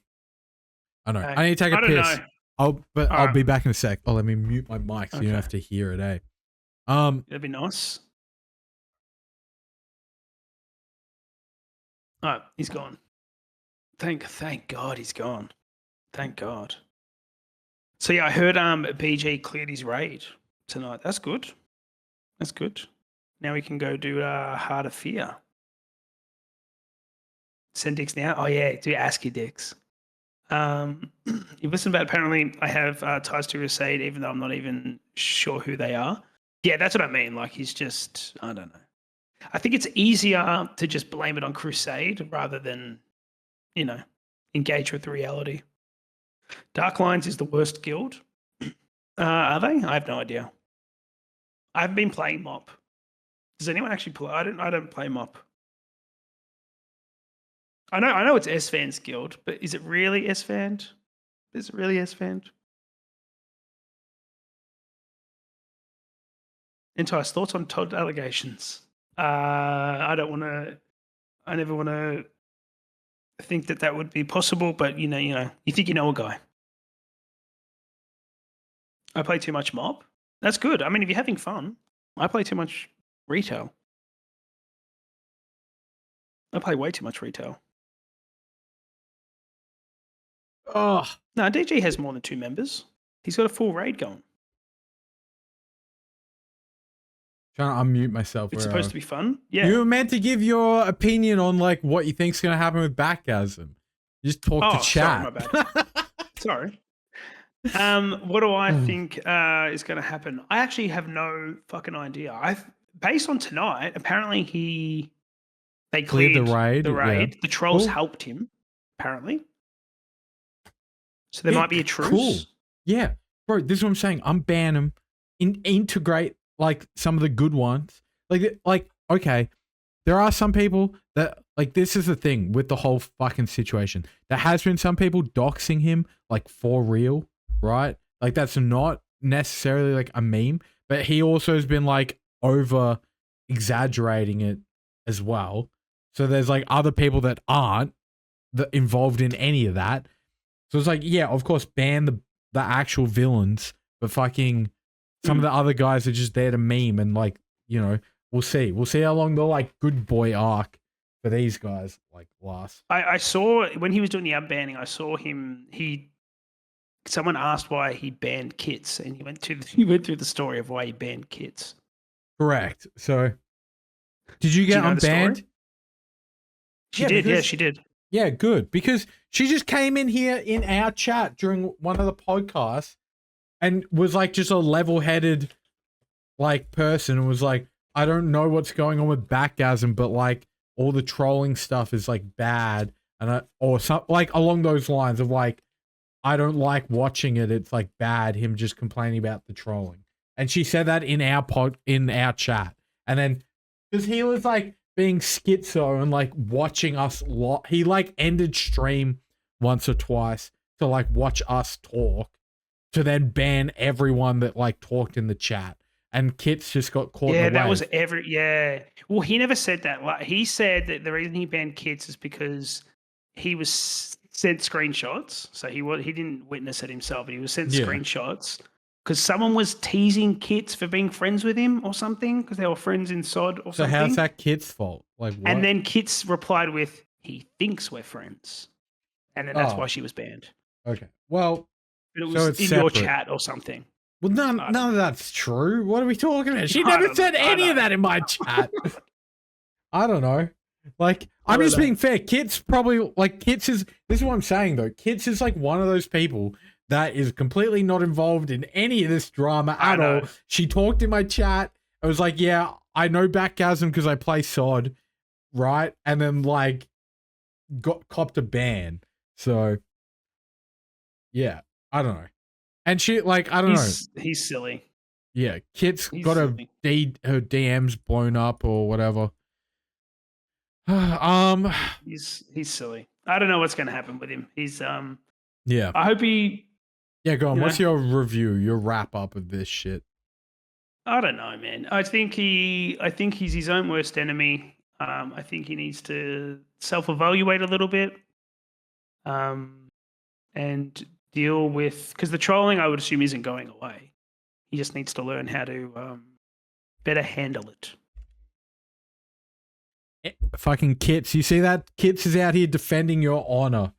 I don't know. I need to take a piss. I'll be back in a sec. Oh, let me mute my mic so you don't have to hear it, eh? That'd be nice. Oh, he's gone. Thank God he's gone. Thank God. So yeah, I heard BG cleared his raid tonight. That's good. That's good. Now we can go do Heart of Fear. Send dicks now. Oh yeah, do ASCII dicks. You've listened about. Apparently, I have ties to Crusade, even though I'm not even sure who they are. Yeah, that's what I mean. Like he's just, I don't know. I think it's easier to just blame it on Crusade rather than, engage with reality. Dark Lines is the worst guild. Are they? I have no idea. I've been playing MOP. Does anyone actually play? I don't play MOP. I know it's S-Van's guild, but is it really S-Van? Is it really S-Van? Entice, thoughts on Todd allegations? I never want to think that would be possible, but you think you know a guy. I play too much MOP. That's good. I mean, if you're having fun, I play too much retail. I play way too much retail. Oh. No, DG has more than 2 members. He's got a full raid going. Trying to unmute myself. It's supposed to be fun. Yeah. You were meant to give your opinion on like what you think's going to happen with Backgasm. You just talk to chat. Sorry, my bad. Sorry. What do I think is going to happen? I actually have no fucking idea. Based on tonight, apparently they cleared the raid. Yeah. The trolls helped him, apparently. So there might be a truce. Cool. Yeah. Bro, this is what I'm saying. I'm banning them. Integrate like some of the good ones. Like, okay. There are some people that like this is the thing with the whole fucking situation. There has been some people doxing him like for real, right? Like that's not necessarily like a meme, but he also has been like over exaggerating it as well. So there's like other people that aren't involved in any of that. So it's like, yeah, of course, ban the actual villains, but fucking some of the other guys are just there to meme and like, we'll see. We'll see how long the like good boy arc for these guys like lasts. I saw when he was doing the unbanning, I saw him. Someone asked why he banned kits, and he went through the story of why he banned kits. Correct. So, did you get unbanned? She did. Yeah, she did. Yeah, good. Because she just came in here in our chat during one of the podcasts and was like just a level-headed like person and was like, I don't know what's going on with Backgasm, but like all the trolling stuff is like bad. And or something like along those lines of like, I don't like watching it. It's like bad. Him just complaining about the trolling. And she said that in our chat. And then because he was like being schizo and like watching us he like ended stream once or twice to like watch us talk to then ban everyone that like talked in the chat. And Kits just got caught. Yeah, that was Well, he never said that. Like, he said that the reason he banned Kits is because he was sent screenshots. So he didn't witness it himself, but he was sent screenshots because someone was teasing Kits for being friends with him or something because they were friends in SOD or something. So how's that Kits' fault? Like, what? And then Kits replied with, "He thinks we're friends," and then that's why she was banned. Okay, well, but it was in your chat or something. Well, none of that's true. What are we talking about? She never said any of that in my chat. I don't know. Like, I'm just being fair. Kits probably, like, Kits is, this is what I'm saying, though. Kits is, like, one of those people that is completely not involved in any of this drama at all. She talked in my chat. I was like, yeah, I know Backgasm because I play SOD, right? And then, like, copped a ban. So, yeah, I don't know. And she, like, I don't know. He's silly. Yeah, Kit's got her DMs blown up or whatever. He's silly. I don't know what's going to happen with him. He's yeah. I hope he. Yeah, go on. What's your review? Your wrap up of this shit? I don't know, man. I think he's his own worst enemy. I think he needs to self-evaluate a little bit. And deal with, because the trolling I would assume isn't going away. He just needs to learn how to better handle it. Fucking Kits, you see that? Kits is out here defending your honor,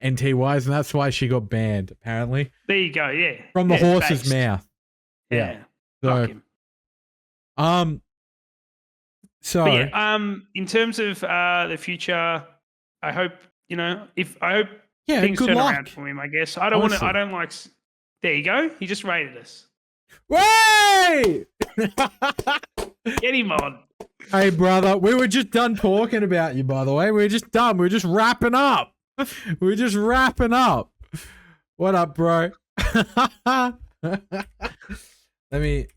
NT-wise, and that's why she got banned, apparently. There you go, yeah. From the horse's mouth. Yeah. So, So, in terms of the future, I hope I hope Yeah, things good turn luck. around for him. I guess I don't want to. Honestly. I don't like. There you go. He just rated us. Way! Get him on. Hey, brother, we were just done talking about you, by the way. We were just done. We were just wrapping up. What up, bro? Let me...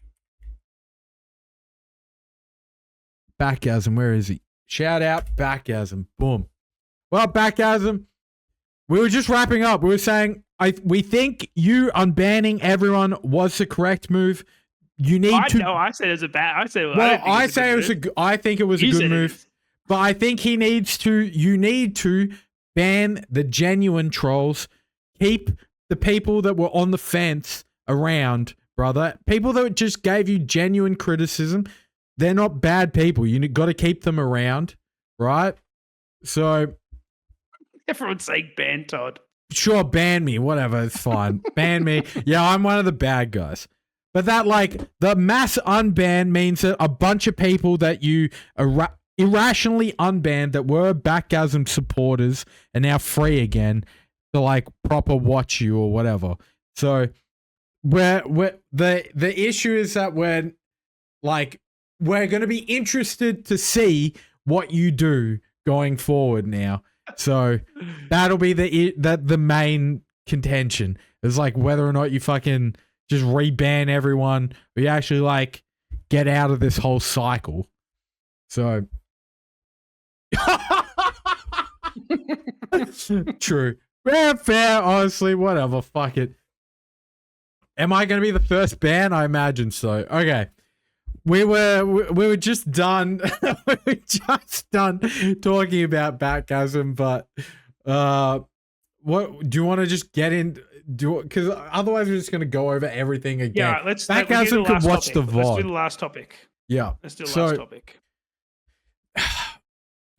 Backgasm, where is he? Shout out, Backgasm. Boom. Well, Backgasm, we were just wrapping up. We were saying, we think you unbanning everyone was the correct move. You need to... No, I said it was a bad... I said... Well, I think it was a good move. But I think you need to ban the genuine trolls. Keep the people that were on the fence around, brother. People that just gave you genuine criticism. They're not bad people. You got to keep them around, right? So... Everyone's saying ban Todd. Sure, ban me. Whatever, it's fine. Ban me. Yeah, I'm one of the bad guys. But that, the mass unban means that a bunch of people that you irrationally unbanned that were Backgasm supporters are now free again to, proper watch you or whatever. So, the issue is that we're going to be interested to see what you do going forward now. So, that'll be the main contention. Is whether or not you fucking... just reban everyone. We actually get out of this whole cycle. So true. Fair, honestly, whatever. Fuck it. Am I gonna be the first ban? I imagine so. Okay. We were just done. We were just done talking about Backgasm, but what do you want to just get in? Because otherwise we're just going to go over everything again. Yeah, let's Backgasm could watch the VOD. Let's do the last topic. Yeah. Let's do the last topic.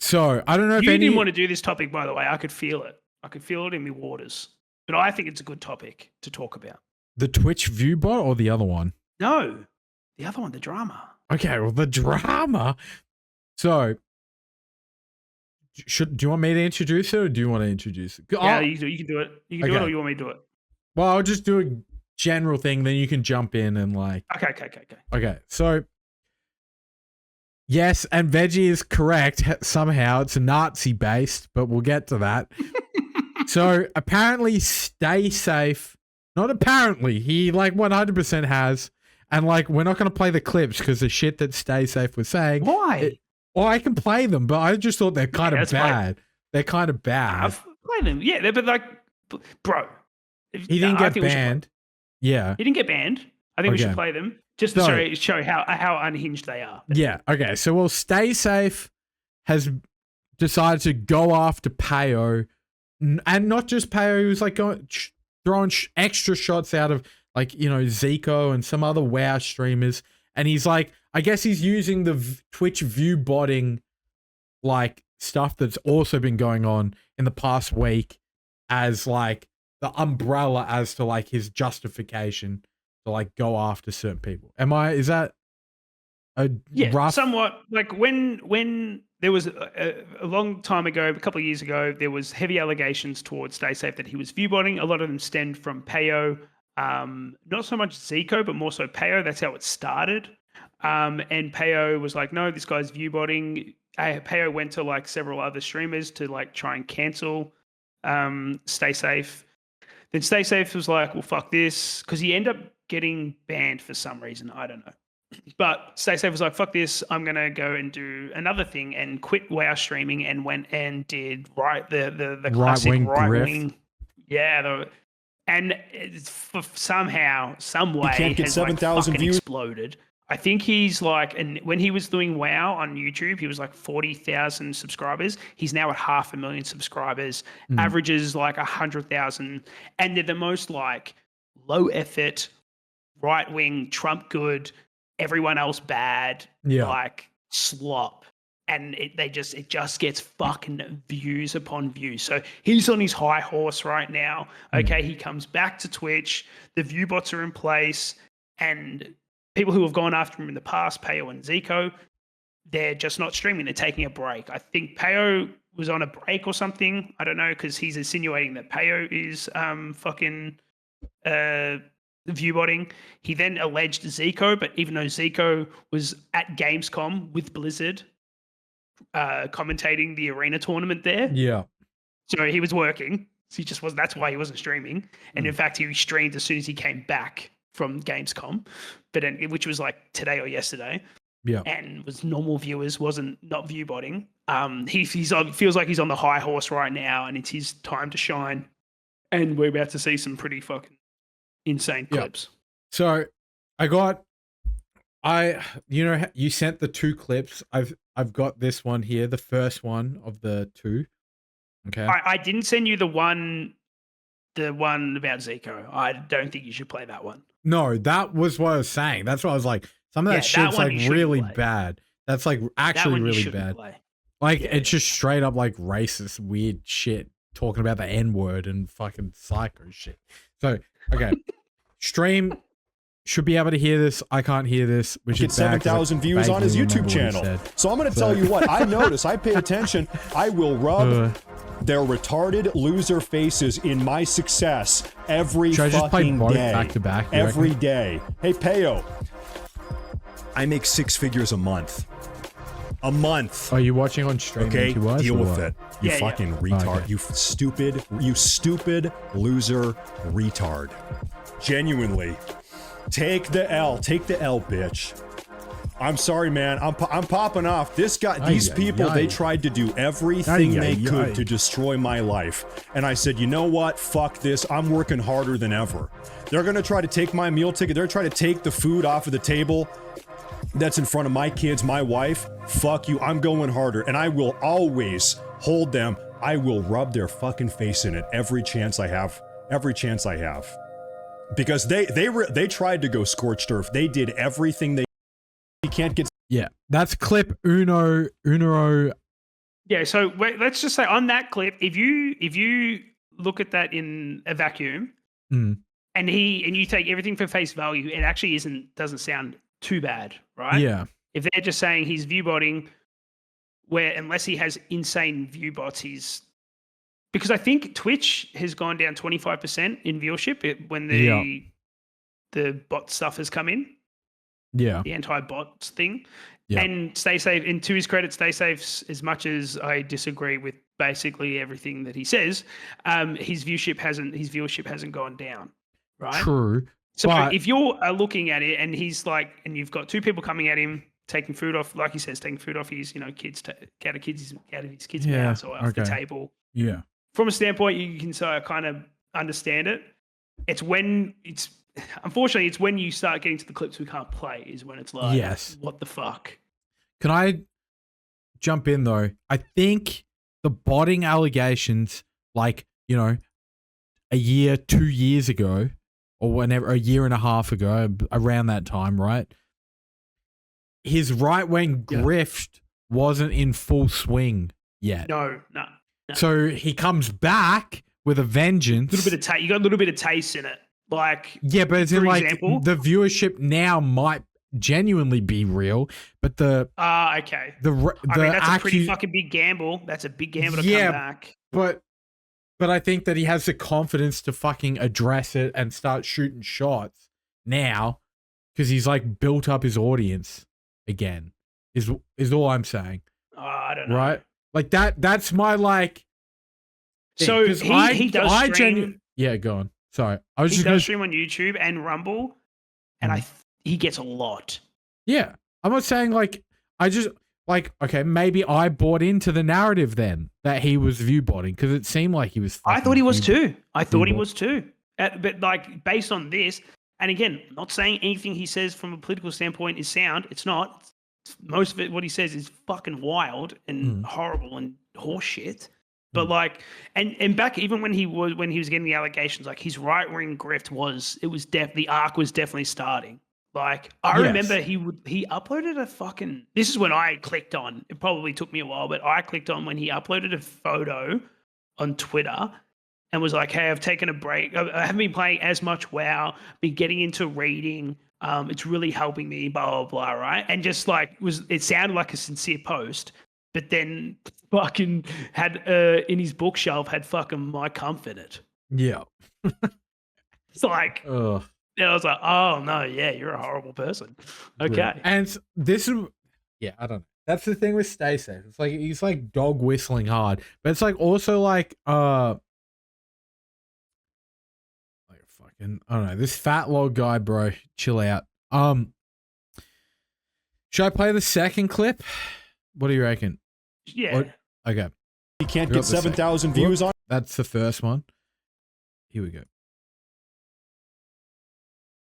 So, I don't know if you didn't want to do this topic, by the way. I could feel it. I could feel it in my waters. But I think it's a good topic to talk about. The Twitch view bot or the other one? No. The other one, the drama. Okay, well, the drama. So, do you want me to introduce it or do you want to introduce it? Yeah, you can do it. You can do it or you want me to do it? Well, I'll just do a general thing, then you can jump in and Okay, so yes, and Veggie is correct. Somehow it's Nazi based, but we'll get to that. So apparently, Stay Safe. Not apparently, he 100% has, and we're not going to play the clips because the shit that Stay Safe was saying. Why? Well, I can play them, but I just thought they're kind of bad. They're kind of bad. I've played them, yeah, but bro. He didn't get banned. Yeah. He didn't get banned. I think we should play them just to show how unhinged they are. Yeah. Okay. So, Stay Safe has decided to go after PAYO, and not just PAYO. He was throwing extra shots out of Zico and some other WoW streamers, and he's I guess he's using the Twitch view botting stuff that's also been going on in the past week as the umbrella as to his justification to go after certain people. Is that a rough? Somewhat. When there was a long time ago, a couple of years ago, there was heavy allegations towards Stay Safe that he was viewbotting. A lot of them stemmed from PAYO, not so much Zico, but more so PAYO. That's how it started. And PAYO was no, this guy's viewbotting. PAYO went to several other streamers to try and cancel Stay Safe. Then Stay Safe was well, fuck this, because he ended up getting banned for some reason. I don't know. But Stay Safe was fuck this, I'm going to go and do another thing and quit WoW streaming and went and did the classic right-wing. Yeah. And somehow, some way, has 7,000 views. Exploded. I think he's and when he was doing WoW on YouTube, he was 40,000 subscribers. He's now at 500,000 subscribers, averages 100,000. And they're the most low effort, right wing, Trump good, everyone else bad, slop. And it just gets fucking views upon views. So he's on his high horse right now. Okay, he comes back to Twitch. The view bots are in place, and people who have gone after him in the past, PAYO and Zico, they're just not streaming. They're taking a break. I think PAYO was on a break or something. I don't know, because he's insinuating that PAYO is viewbotting. He then alleged Zico, but even though Zico was at Gamescom with Blizzard commentating the arena tournament there. Yeah. So he was working. He just wasn't. That's why he wasn't streaming. And in fact, he streamed as soon as he came back from Gamescom, which was like today or yesterday. Yeah. And was normal viewers, not viewbotting. He feels like he's on the high horse right now, and it's his time to shine. And we're about to see some pretty fucking insane clips. So you sent the 2 clips. I've got this one here, the first one of the 2. Okay. I didn't send you the one about Zico. I don't think you should play that one. No, that was what I was saying. That's what I was like. Some of that shit's like really bad. That's like actually really bad. Like it's just straight up like racist, weird shit, talking about the N-word and fucking psycho shit. So, okay. Stream should be able to hear this. I can't hear this. Which get 7,000 views on his YouTube channel. So I'm going to tell you what. I notice. I pay attention. I will rub their retarded loser faces in my success every fucking day. Back to back, every day. Hey, PAYO. I make 6 figures a month. A month. Are you watching on stream? Okay, deal with it. You fucking retard. Okay. You stupid loser retard. Genuinely. Take the L. Take the L, bitch. I'm sorry, man. I'm popping off. These people, they tried to do everything they could to destroy my life. And I said, you know what? Fuck this. I'm working harder than ever. They're going to try to take my meal ticket. They're trying to take the food off of the table that's in front of my kids, my wife. Fuck you. I'm going harder. And I will always hold them. I will rub their fucking face in it every chance I have. Every chance I have. Because they tried to go scorched earth. They did everything they can't get. Yeah, that's clip uno. Yeah, so let's just say on that clip, if you look at that in a vacuum, and you take everything for face value, it actually doesn't sound too bad, right? Yeah. If they're just saying he's viewbotting, where unless he has insane view bots, because I think Twitch has gone down 25% in viewership when the bot stuff has come in. Yeah. The anti-bots thing. Yeah. And StaySafe, and to his credit, StaySafe's, as much as I disagree with basically everything that he says, his viewership hasn't gone down. Right? True. So if you're looking at it and he's like, and you've got 2 people coming at him, taking food off, like he says, taking food off his, kids, out of his kids' mouths or off the table. Yeah. From a standpoint, you can kind of understand it. Unfortunately, it's when you start getting to the clips we can't play is when it's like, what the fuck? Can I jump in though? I think the botting allegations, like, a year, 2 years ago, or whenever, a year and a half ago, around that time, right? His right-wing grift wasn't in full swing yet. No. So he comes back with a vengeance. You got a little bit of taste in it. Like, yeah, but it's for example, the viewership now might genuinely be real, but okay. That's a pretty fucking big gamble. That's a big gamble to come back. But I think that he has the confidence to fucking address it and start shooting shots now because he's like built up his audience again. Is all I'm saying. I don't know. Right? Like that's my like. So he does stream. Go on. Sorry, he does stream on YouTube and Rumble, and he gets a lot. Yeah, I'm not saying like I just like okay, maybe I bought into the narrative then that he was viewbotting because it seemed like he was. I thought he was too. But like based on this, and again, not saying anything he says from a political standpoint is sound. It's not. Most of it, what he says, is fucking wild and horrible and horseshit. But like, and back even when he was getting the allegations, like his right wing grift the arc was definitely starting. Like I remember he uploaded a fucking. This is when I clicked on. It probably took me a while, but I clicked on when he uploaded a photo on Twitter and was like, "Hey, I've taken a break. I haven't been playing as much WoW. Been getting into reading. It's really helping me, blah, blah, blah, right? And just like, it sounded like a sincere post, but then fucking had, in his bookshelf, had fucking My Comf in it. Yeah. It's like, and I was like, oh no, yeah, you're a horrible person. Okay. And this is, yeah, I don't know. That's the thing with Stay Safe. It's like, he's like dog whistling hard, but it's like also like fucking, I don't know, this fat log guy, bro, chill out. Should I play the second clip? What do you reckon? Yeah. Okay. He can't get 7,000 views on. That's the first one. Here we go.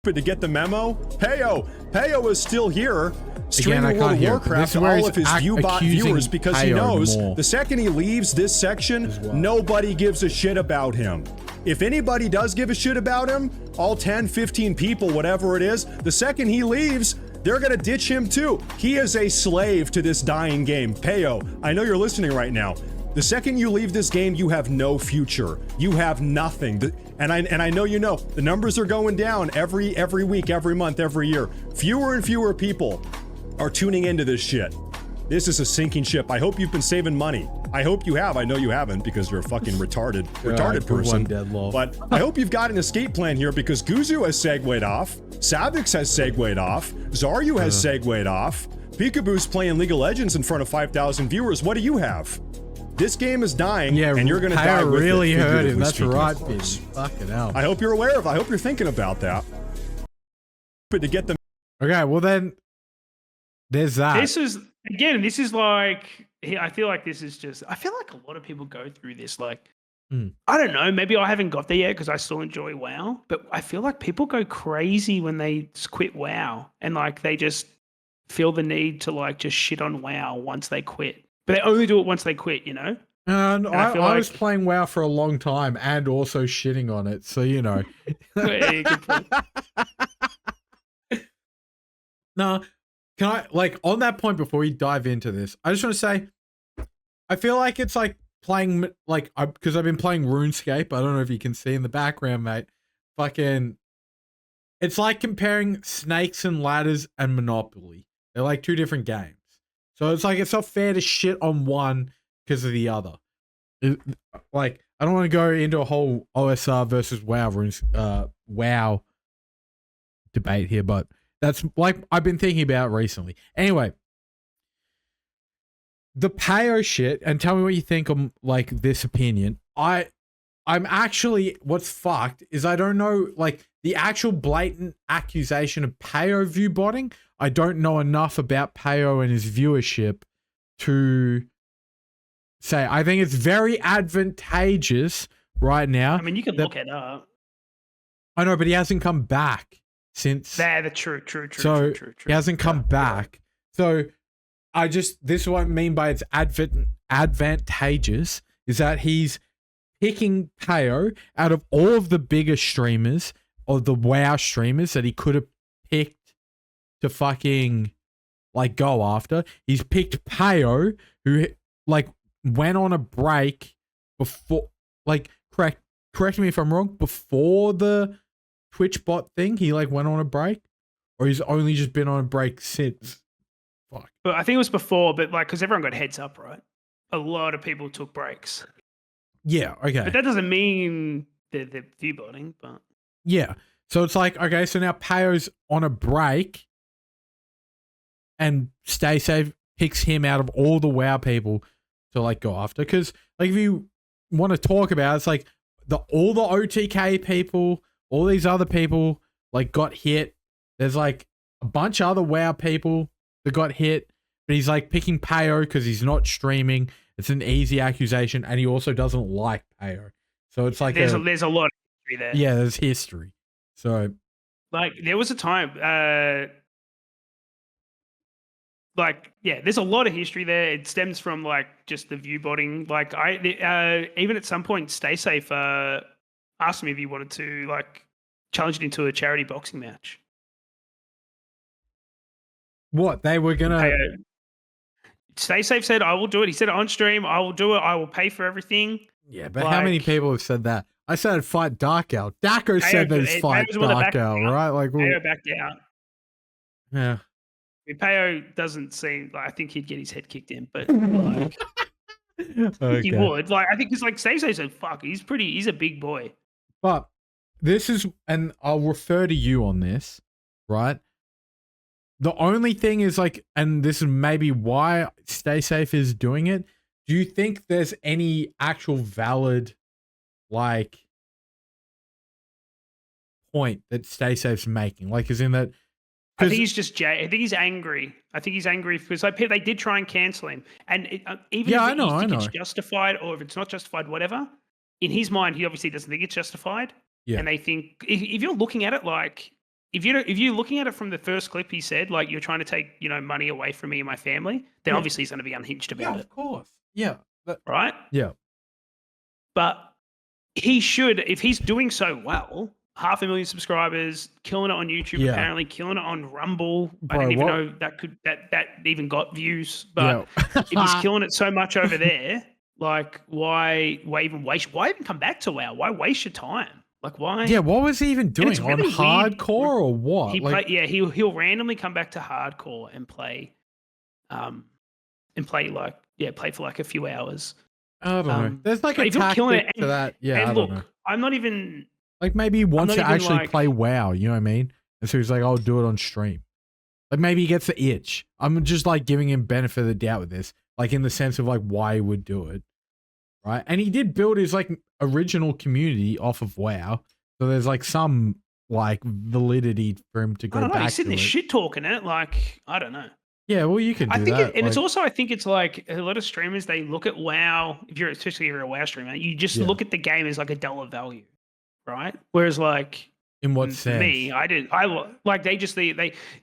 To get the memo, PAYO is still here, streaming World of Warcraft to all of his ViewBot viewers because he knows the second he leaves this section, nobody gives a shit about him. If anybody does give a shit about him, all 10, 15 people, whatever it is, the second he leaves, they're gonna ditch him too. He is a slave to this dying game. PAYO, I know you're listening right now. The second you leave this game, you have no future. You have nothing. And I know you know, the numbers are going down every week, every month, every year. Fewer and fewer people are tuning into this shit. This is a sinking ship. I hope you've been saving money. I hope you have. I know you haven't because you're a fucking retarded person. But I hope you've got an escape plan here because Guzu has segued off, Savix has segued off, Zaryu has segued off, Peekaboo's playing League of Legends in front of 5,000 viewers. What do you have? This game is dying, and you're gonna die with really it. Hurt him. That's right, bitch. Fucking hell. I hope you're aware of. I hope you're thinking about that. But to get them. Okay, well then, there's that. This is like, I feel like this is just. I feel like a lot of people go through this. Like, I don't know. Maybe I haven't got there yet because I still enjoy WoW. But I feel like people go crazy when they quit WoW, and like they just feel the need to like just shit on WoW once they quit. But they only do it once they quit, you know? And I was playing WoW for a long time and also shitting on it, so you know. No, can I, like, on that point before we dive into this, I just want to say, I feel like it's like playing, like, because I've been playing RuneScape. I don't know if you can see in the background, mate. Fucking, it's like comparing Snakes and Ladders and Monopoly. They're like two different games. So it's like, it's not fair to shit on one because of the other. Like, I don't want to go into a whole OSR versus WoW debate here, but that's like I've been thinking about recently. Anyway, the PAYO shit, and tell me what you think of like this opinion. I'm actually, what's fucked is I don't know, like, the actual blatant accusation of PAYO view botting. I don't know enough about PAYO and his viewership to say. I think it's very advantageous right now. I mean, you can look it up. I know, but he hasn't come back since. True. He hasn't come back. So this is what I mean by it's advantageous, is that he's picking PAYO out of all of the bigger streamers, or the WoW streamers that he could have picked to fucking like go after. He's picked PAYO, who like went on a break before, like, correct me if I'm wrong, before the Twitch bot thing, he like went on a break, or he's only just been on a break since. Fuck. But I think it was before, but like, because everyone got heads up, right? A lot of people took breaks. Yeah, okay. But that doesn't mean they're view botting, but yeah. So it's like, okay, so now PAYO's on a break, and Stay Safe picks him out of all the WoW people to like go after. Because like, if you want to talk about it, it's like all the OTK people, all these other people like got hit. There's like a bunch of other WoW people that got hit, but he's like picking PAYO because he's not streaming. It's an easy accusation, and he also doesn't like PAYO. So it's like there's a lot of history there. Yeah, there's history. So like, there was a time, like, yeah, there's a lot of history there. It stems from like just the view botting. Like, even at some point, Stay Safe asked me if he wanted to like challenge it into a charity boxing match. What they were gonna? Stay Safe said, "I will do it." He said on stream, "I will do it. I will pay for everything." Yeah, but like, how many people have said that? I said I'd fight Dark Owl. Daco said that he's fight Dark Owl, right? Like, PAYO backed out. Yeah. PAYO doesn't seem like I think he'd get his head kicked in, but like he would. Like I think he's like Stay said, fuck, he's a big boy. But this is, and I'll refer to you on this, right? The only thing is like, and this is maybe why Stay Safe is doing it. Do you think there's any actual valid, like, point that Stay Safe's making? Like, is in that? I think he's just I think he's angry. I think he's angry because like they did try and cancel him, and even if you think it's justified or if it's not justified, whatever. In his mind, he obviously doesn't think it's justified. Yeah. And they think if you're looking at it like. If you're looking at it from the first clip, he said, like, you're trying to take, money away from me and my family, then obviously he's going to be unhinged about it. Of course. Yeah. Right? Yeah. But he should, if he's doing so well, 500,000 subscribers, killing it on YouTube, apparently killing it on Rumble. Bro, I didn't even know that even got views. But if he's killing it so much over there, like, why even come back to WoW? Why waste your time? Like why? Yeah, what was he even doing really on hardcore or what? He'll randomly come back to hardcore and play play for like a few hours. I don't know. There's like a tactic to that. Yeah, and look, I'm not even like maybe he wants to actually play WoW. You know what I mean? And so he's like, I'll do it on stream. Like maybe he gets the itch. I'm just like giving him benefit of the doubt with this, like in the sense of like why he would do it. Right. And he did build his like original community off of WoW. So there's like some like validity for him to go back. He's sitting there shit talking it. Like, I don't know. Yeah, well, you can do that. And it's also, I think it's like a lot of streamers, they look at WoW, especially if you're a WoW streamer, you just look at the game as like a dollar value. Right. Whereas like, in what sense? Me,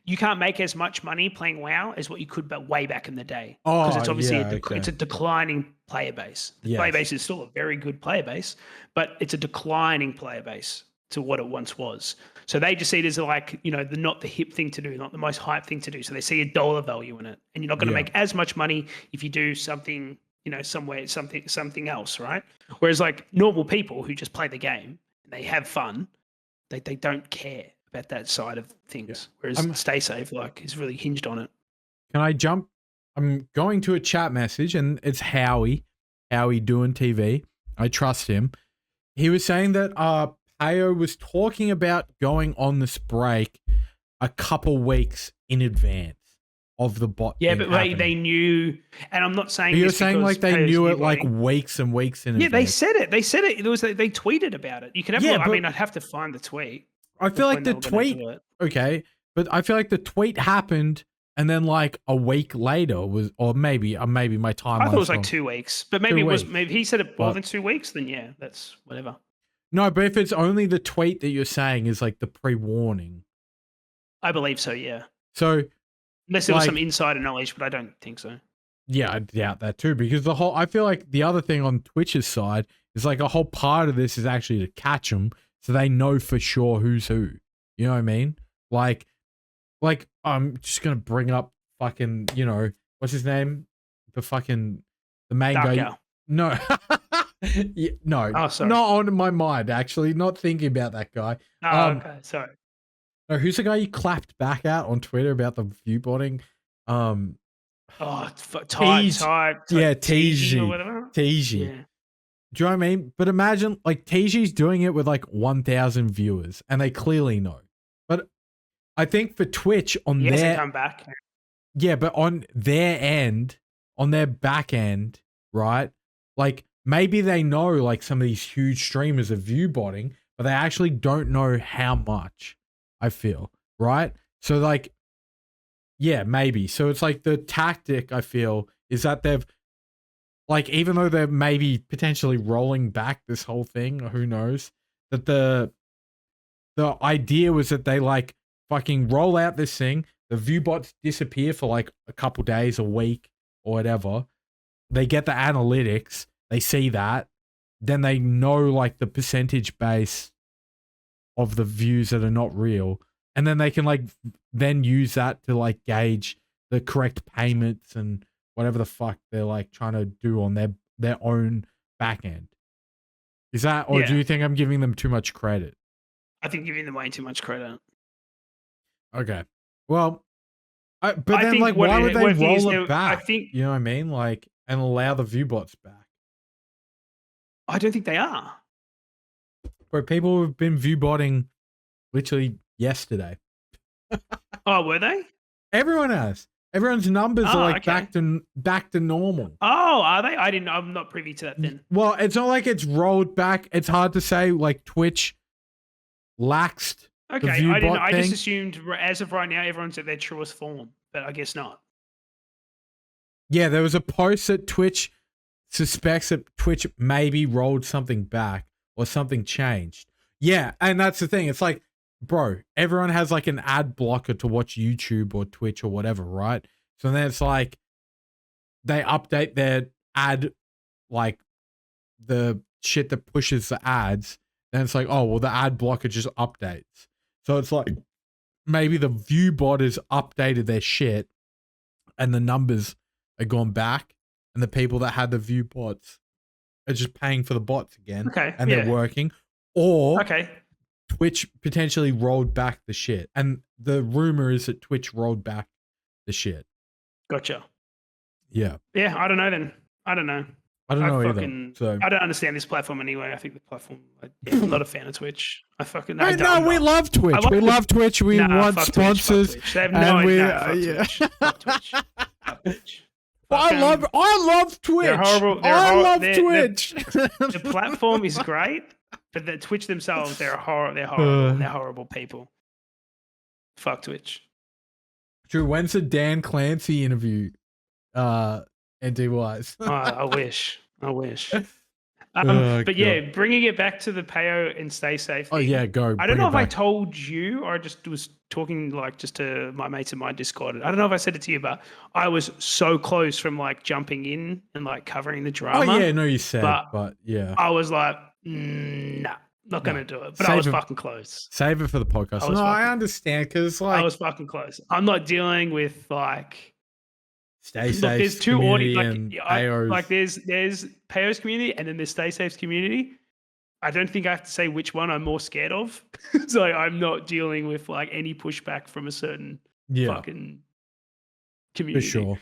you can't make as much money playing WoW as what you could way back in the day. Because it's obviously it's a declining player base. The player base is still a very good player base, but it's a declining player base to what it once was. So they just see it as like, not the hip thing to do, not the most hype thing to do. So they see a dollar value in it. And you're not going to make as much money if you do something, something else, right? Whereas like normal people who just play the game and they have fun, they don't care about that side of things. Whereas Stay Safe, like, is really hinged on it. Can I jump? I'm going to a chat message and it's Howie doing TV. I trust him. He was saying that PAYO was talking about going on this break a couple weeks in advance of the bot. Yeah, but they knew, and I'm not saying you're saying like they knew it like weeks and weeks in advance. Yeah, they said it. They said it. They tweeted about it. You can have. I mean, I'd have to find the tweet. I feel like the tweet. Okay, but I feel like the tweet happened, and then like a week later was, or maybe my timeline. I thought it was like 2 weeks, but maybe maybe he said it more than 2 weeks. Then yeah, that's whatever. No, but if it's only the tweet that you're saying is like the pre-warning, I believe so. Yeah. So. Unless there was some insider knowledge, but I don't think so. Yeah, I doubt that too, because I feel like the other thing on Twitch's side is like a whole part of this is actually to catch them so they know for sure who's who. You know what I mean? Like I'm just going to bring up fucking, what's his name? The main Dark guy. Gal. No. Yeah, no. Oh, sorry. Not on my mind, actually. Not thinking about that guy. Oh, okay. Sorry. No, who's the guy you clapped back at on Twitter about the view botting? Yeah, TG or whatever. TG. Yeah. Do you know what I mean? But imagine like TG's doing it with like 1,000 viewers, and they clearly know. But I think for Twitch on their come back. Yeah, but on their end, on their back end, right? Like maybe they know like some of these huge streamers are view botting, but they actually don't know how much. I feel, right? So like, yeah, maybe. So it's like the tactic I feel is that they've like, even though they're maybe potentially rolling back this whole thing, who knows, that the idea was that they like fucking roll out this thing, the view bots disappear for like a couple days, a week or whatever. They get the analytics, they see that, then they know like the percentage base of the views that are not real, and then they can like then use that to like gauge the correct payments and whatever the fuck they're like trying to do on their own back end. Is that, or do you think I'm giving them too much credit? I think giving them way too much credit. Okay. Well, But I then, think like, why would they what it is, roll it back? I think You know what I mean? Like, and allow the view bots back. I don't think they are. Where people have been view botting literally yesterday. Oh, were they? Everyone has. Everyone's numbers are like okay. back to normal. Oh, are they? I'm not privy to that then. Well, it's not like it's rolled back. It's hard to say. Like Twitch laxed the Okay, view I didn't. bot I thing. just assumed as of right now, everyone's at their truest form, but I guess not. Yeah, there was a post that Twitch suspects that Twitch maybe rolled something back or something changed. Yeah, and that's the thing. It's like, bro, everyone has like an ad blocker to watch YouTube or Twitch or whatever, right? So then it's like they update their ad, like the shit that pushes the ads. Then it's like, oh, well, the ad blocker just updates. So it's like maybe the view bot has updated their shit and the numbers are gone back, and the people that had the view bots are just paying for the bots again. Okay, and they're working. Or Twitch potentially rolled back the shit. And the rumor is that Twitch rolled back the shit. Gotcha. Yeah. Yeah, I don't know then. I don't know. I don't know either. So I don't understand this platform anyway. I think the platform. I'm not a fan of Twitch. No, we love Twitch. We love Twitch. We want sponsors. Twitch. They have no idea. Fuck Twitch. Fuck Twitch. I love Twitch. They're horrible. I love Twitch. The platform is great, but the Twitch themselves, they're horrible. They're horrible people. Fuck Twitch. Drew, when's the Dan Clancy interview? NT-wise. I wish. But yeah, bringing it back to the PAYO and stay safe thing. Oh yeah, go. I don't know if I told you or I just was talking like just to my mates in my Discord. I don't know if I said it to you, but I was so close from like jumping in and like covering the drama. Oh yeah, no, you said, but yeah. I was like, nah, not gonna do it. But I was fucking close. Save it for the podcast. I understand because like I was fucking close. I'm not dealing with like Stay Safe. There's two audience. Like there's PAYO's community and then there's Stay Safe's community. I don't think I have to say which one I'm more scared of. So I'm not dealing with like any pushback from a certain fucking community. For sure.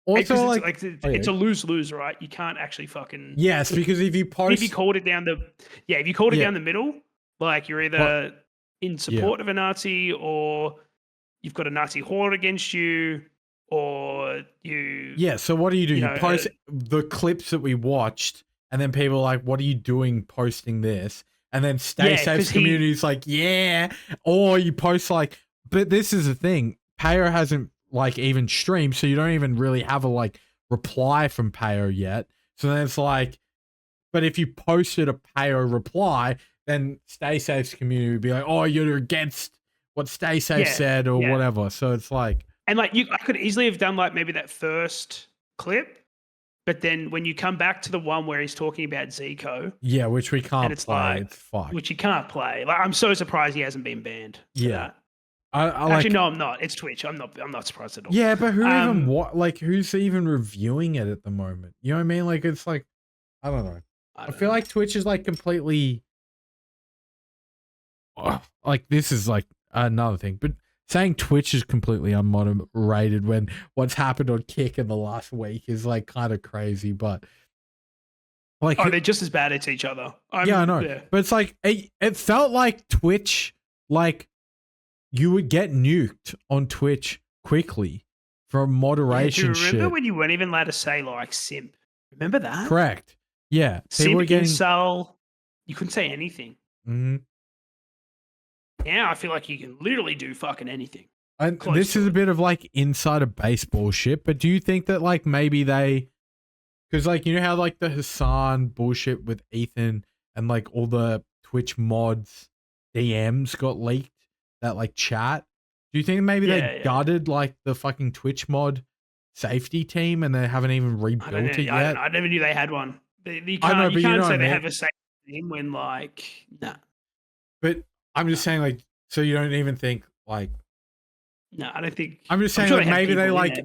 Also, it's a lose-lose, right? You can't actually fucking because if you post, if you called it down the middle, like you're either in support of a Nazi or you've got a Nazi horde against you. Or you so what do? You post the clips that we watched, and then people are like, what are you doing posting this? And then Stay Safe's community is like, or you post like, but this is the thing, PAYO hasn't like even streamed, so you don't even really have a like reply from PAYO yet. So then it's like, but if you posted a PAYO reply, then Stay Safe's community would be like, oh, you're against what Stay Safe said or whatever. So it's like, and like I could easily have done like maybe that first clip, but then when you come back to the one where he's talking about Zico, which we can't it's play, like, it's fucked. Which you can't play. Like I'm so surprised he hasn't been banned. I actually no, I'm not. It's Twitch. I'm not surprised at all. Yeah, but who's even reviewing it at the moment? You know what I mean? Like it's like I don't know. I feel like Twitch is like completely like this is like another thing, but saying Twitch is completely unmoderated when what's happened on Kick in the last week is like kind of crazy, but like they're just as bad as each other. I know. Yeah. But it's like it felt like Twitch, like you would get nuked on Twitch quickly for moderation. Do you remember when you weren't even allowed to say like simp? Remember that? Correct. Yeah. Simp, incel, you couldn't say anything. Mm-hmm. Now I feel like you can literally do fucking anything. And this is a bit of like insider baseball shit, but do you think that like maybe because like you know how like the Hassan bullshit with Ethan and like all the Twitch mods DMs got leaked, that like chat? Do you think maybe they gutted like the fucking Twitch mod safety team and they haven't even rebuilt it yet? I never knew they had one. You can't say they have a safety team when like nah. But I'm just saying, like, so you don't even think, like... No, I don't think... I'm just saying, like, maybe they, like,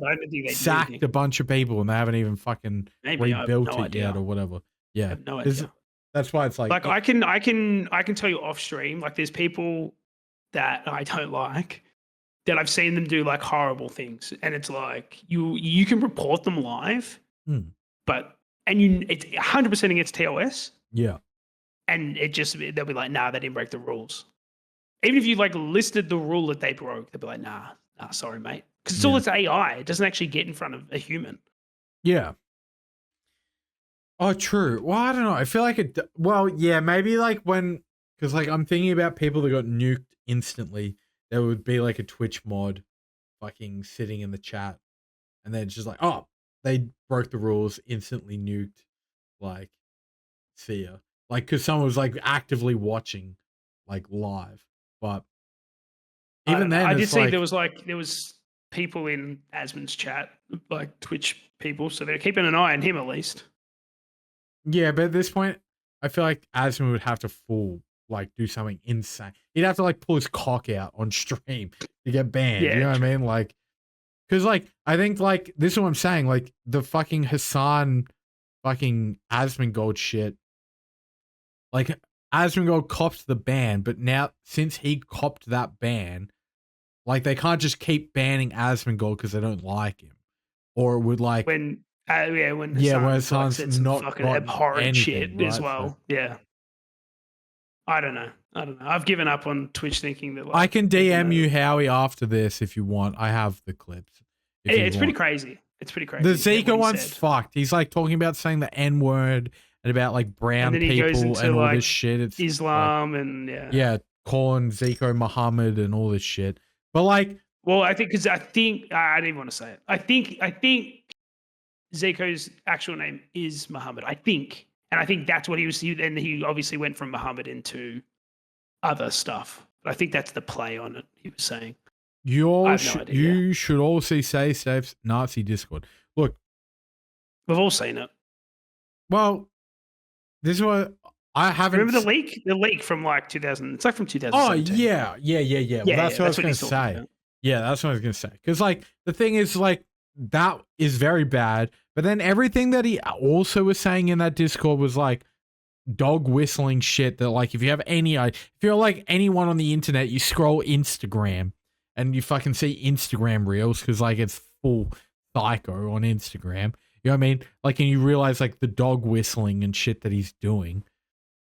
sacked a bunch of people and they haven't even fucking rebuilt it yet or whatever. Yeah. I have no idea. That's why it's like... Like, I can tell you off stream, like, there's people that I don't like, that I've seen them do like horrible things, and it's like you can report them live, but it's 100% against TOS. Yeah. And they'll be like, nah, they didn't break the rules. Even if you like listed the rule that they broke, they'll be like, nah, sorry, mate. Because it's AI. It doesn't actually get in front of a human. Yeah. Oh, true. Well, I don't know. I feel like maybe like because like I'm thinking about people that got nuked instantly. There would be like a Twitch mod fucking sitting in the chat. And then just like, oh, they broke the rules, instantly nuked. Like, see ya. Like, because someone was like actively watching, like live. But even then, I did see there was people in Asmon's chat, like Twitch people, so they're keeping an eye on him at least. Yeah, but at this point, I feel like Asmon would have to do something insane. He'd have to like pull his cock out on stream to get banned. Yeah, you know what I mean? Like, because like I think like this is what I'm saying. Like the fucking Hassan, fucking Asmongold shit. Like Asmongold copped the ban, but now since he copped that ban, like they can't just keep banning Asmongold because they don't like him, or would like when Hassan's said some not fucking abhorrent anything, shit right? as well. So. Yeah. I don't know. I've given up on Twitch thinking that. Like, I can DM you Howie after this if you want. I have the clips. It's pretty crazy. It's pretty crazy. The Zika one's fucked. He's like talking about saying the N word and about like brown people and all this shit. It's Islam like, and calling Zico Muhammad and all this shit. But like, well, I think I didn't even want to say it. I think Zico's actual name is Muhammad. I think that's what he was. And he obviously went from Muhammad into other stuff. But I think that's the play on it. He was saying. You should all see Say Safe's Nazi Discord. Look, we've all seen it. Well, this is what I haven't. Remember the leak? The leak from like 2000. It's like from 2017. Oh yeah. Well, that's what I was going to say. Yeah, that's what I was going to say. Because like the thing is like that is very bad. But then everything that he also was saying in that Discord was like dog whistling shit. That like if you're like anyone on the internet, you scroll Instagram. And you fucking see Instagram reels because like it's full psycho on Instagram. You know what I mean? Like, and you realize like the dog whistling and shit that he's doing.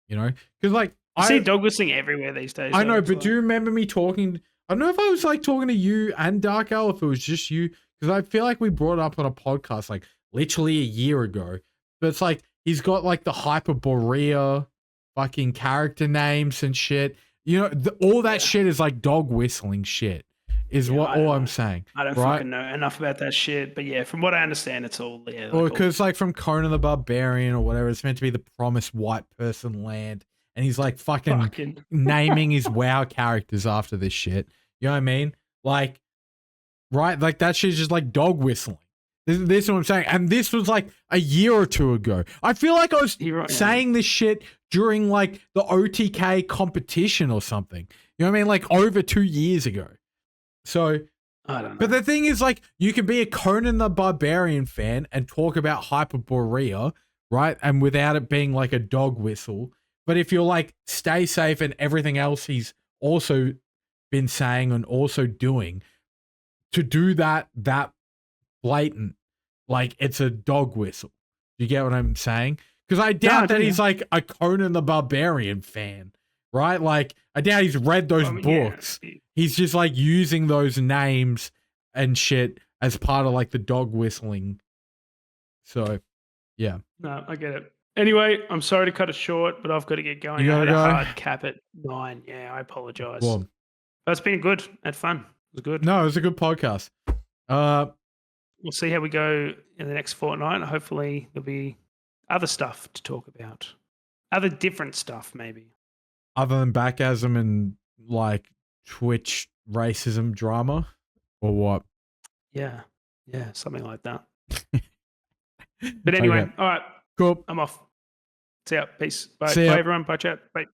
You know, because like I see dog whistling everywhere these days. I know, but do you remember me talking? I don't know if I was like talking to you and Dark Owl, if it was just you, because I feel like we brought it up on a podcast like literally a year ago. But it's like he's got like the Hyperborea fucking character names and shit. You know, all that shit is like dog whistling shit. All I'm saying. I don't fucking know enough about that shit, but yeah, from what I understand, it's all or because like from Conan the Barbarian or whatever, it's meant to be the promised white person land, and he's like fucking naming his WoW characters after this shit. You know what I mean? Like, right? Like that shit's just like dog whistling. This is what I'm saying, and this was like a year or two ago. I feel like I was saying this shit during like the OTK competition or something. You know what I mean? Like over 2 years ago. So, I don't know. But the thing is, like, you can be a Conan the Barbarian fan and talk about Hyperborea, right? And without it being like a dog whistle. But if you're like, stay safe and everything else he's also been saying and also doing, to do that blatant, like, it's a dog whistle. You get what I'm saying? Because I doubt that he's like a Conan the Barbarian fan, right? Like, I doubt he's read those books. Yeah. He's just like using those names and shit as part of like the dog whistling. So, yeah. No, I get it. Anyway, I'm sorry to cut it short, but I've got to get going. I had a hard cap at 9. Yeah, I apologize. Well, but it's been good. Had fun. It was good. No, it was a good podcast. We'll see how we go in the next fortnight. Hopefully there'll be other stuff to talk about. Other different stuff, maybe. Other than backasm and like Twitch racism drama or what? Yeah, something like that. But anyway, all right. Cool. I'm off. See ya. Peace. Bye. Bye, everyone. Bye, chat. Bye.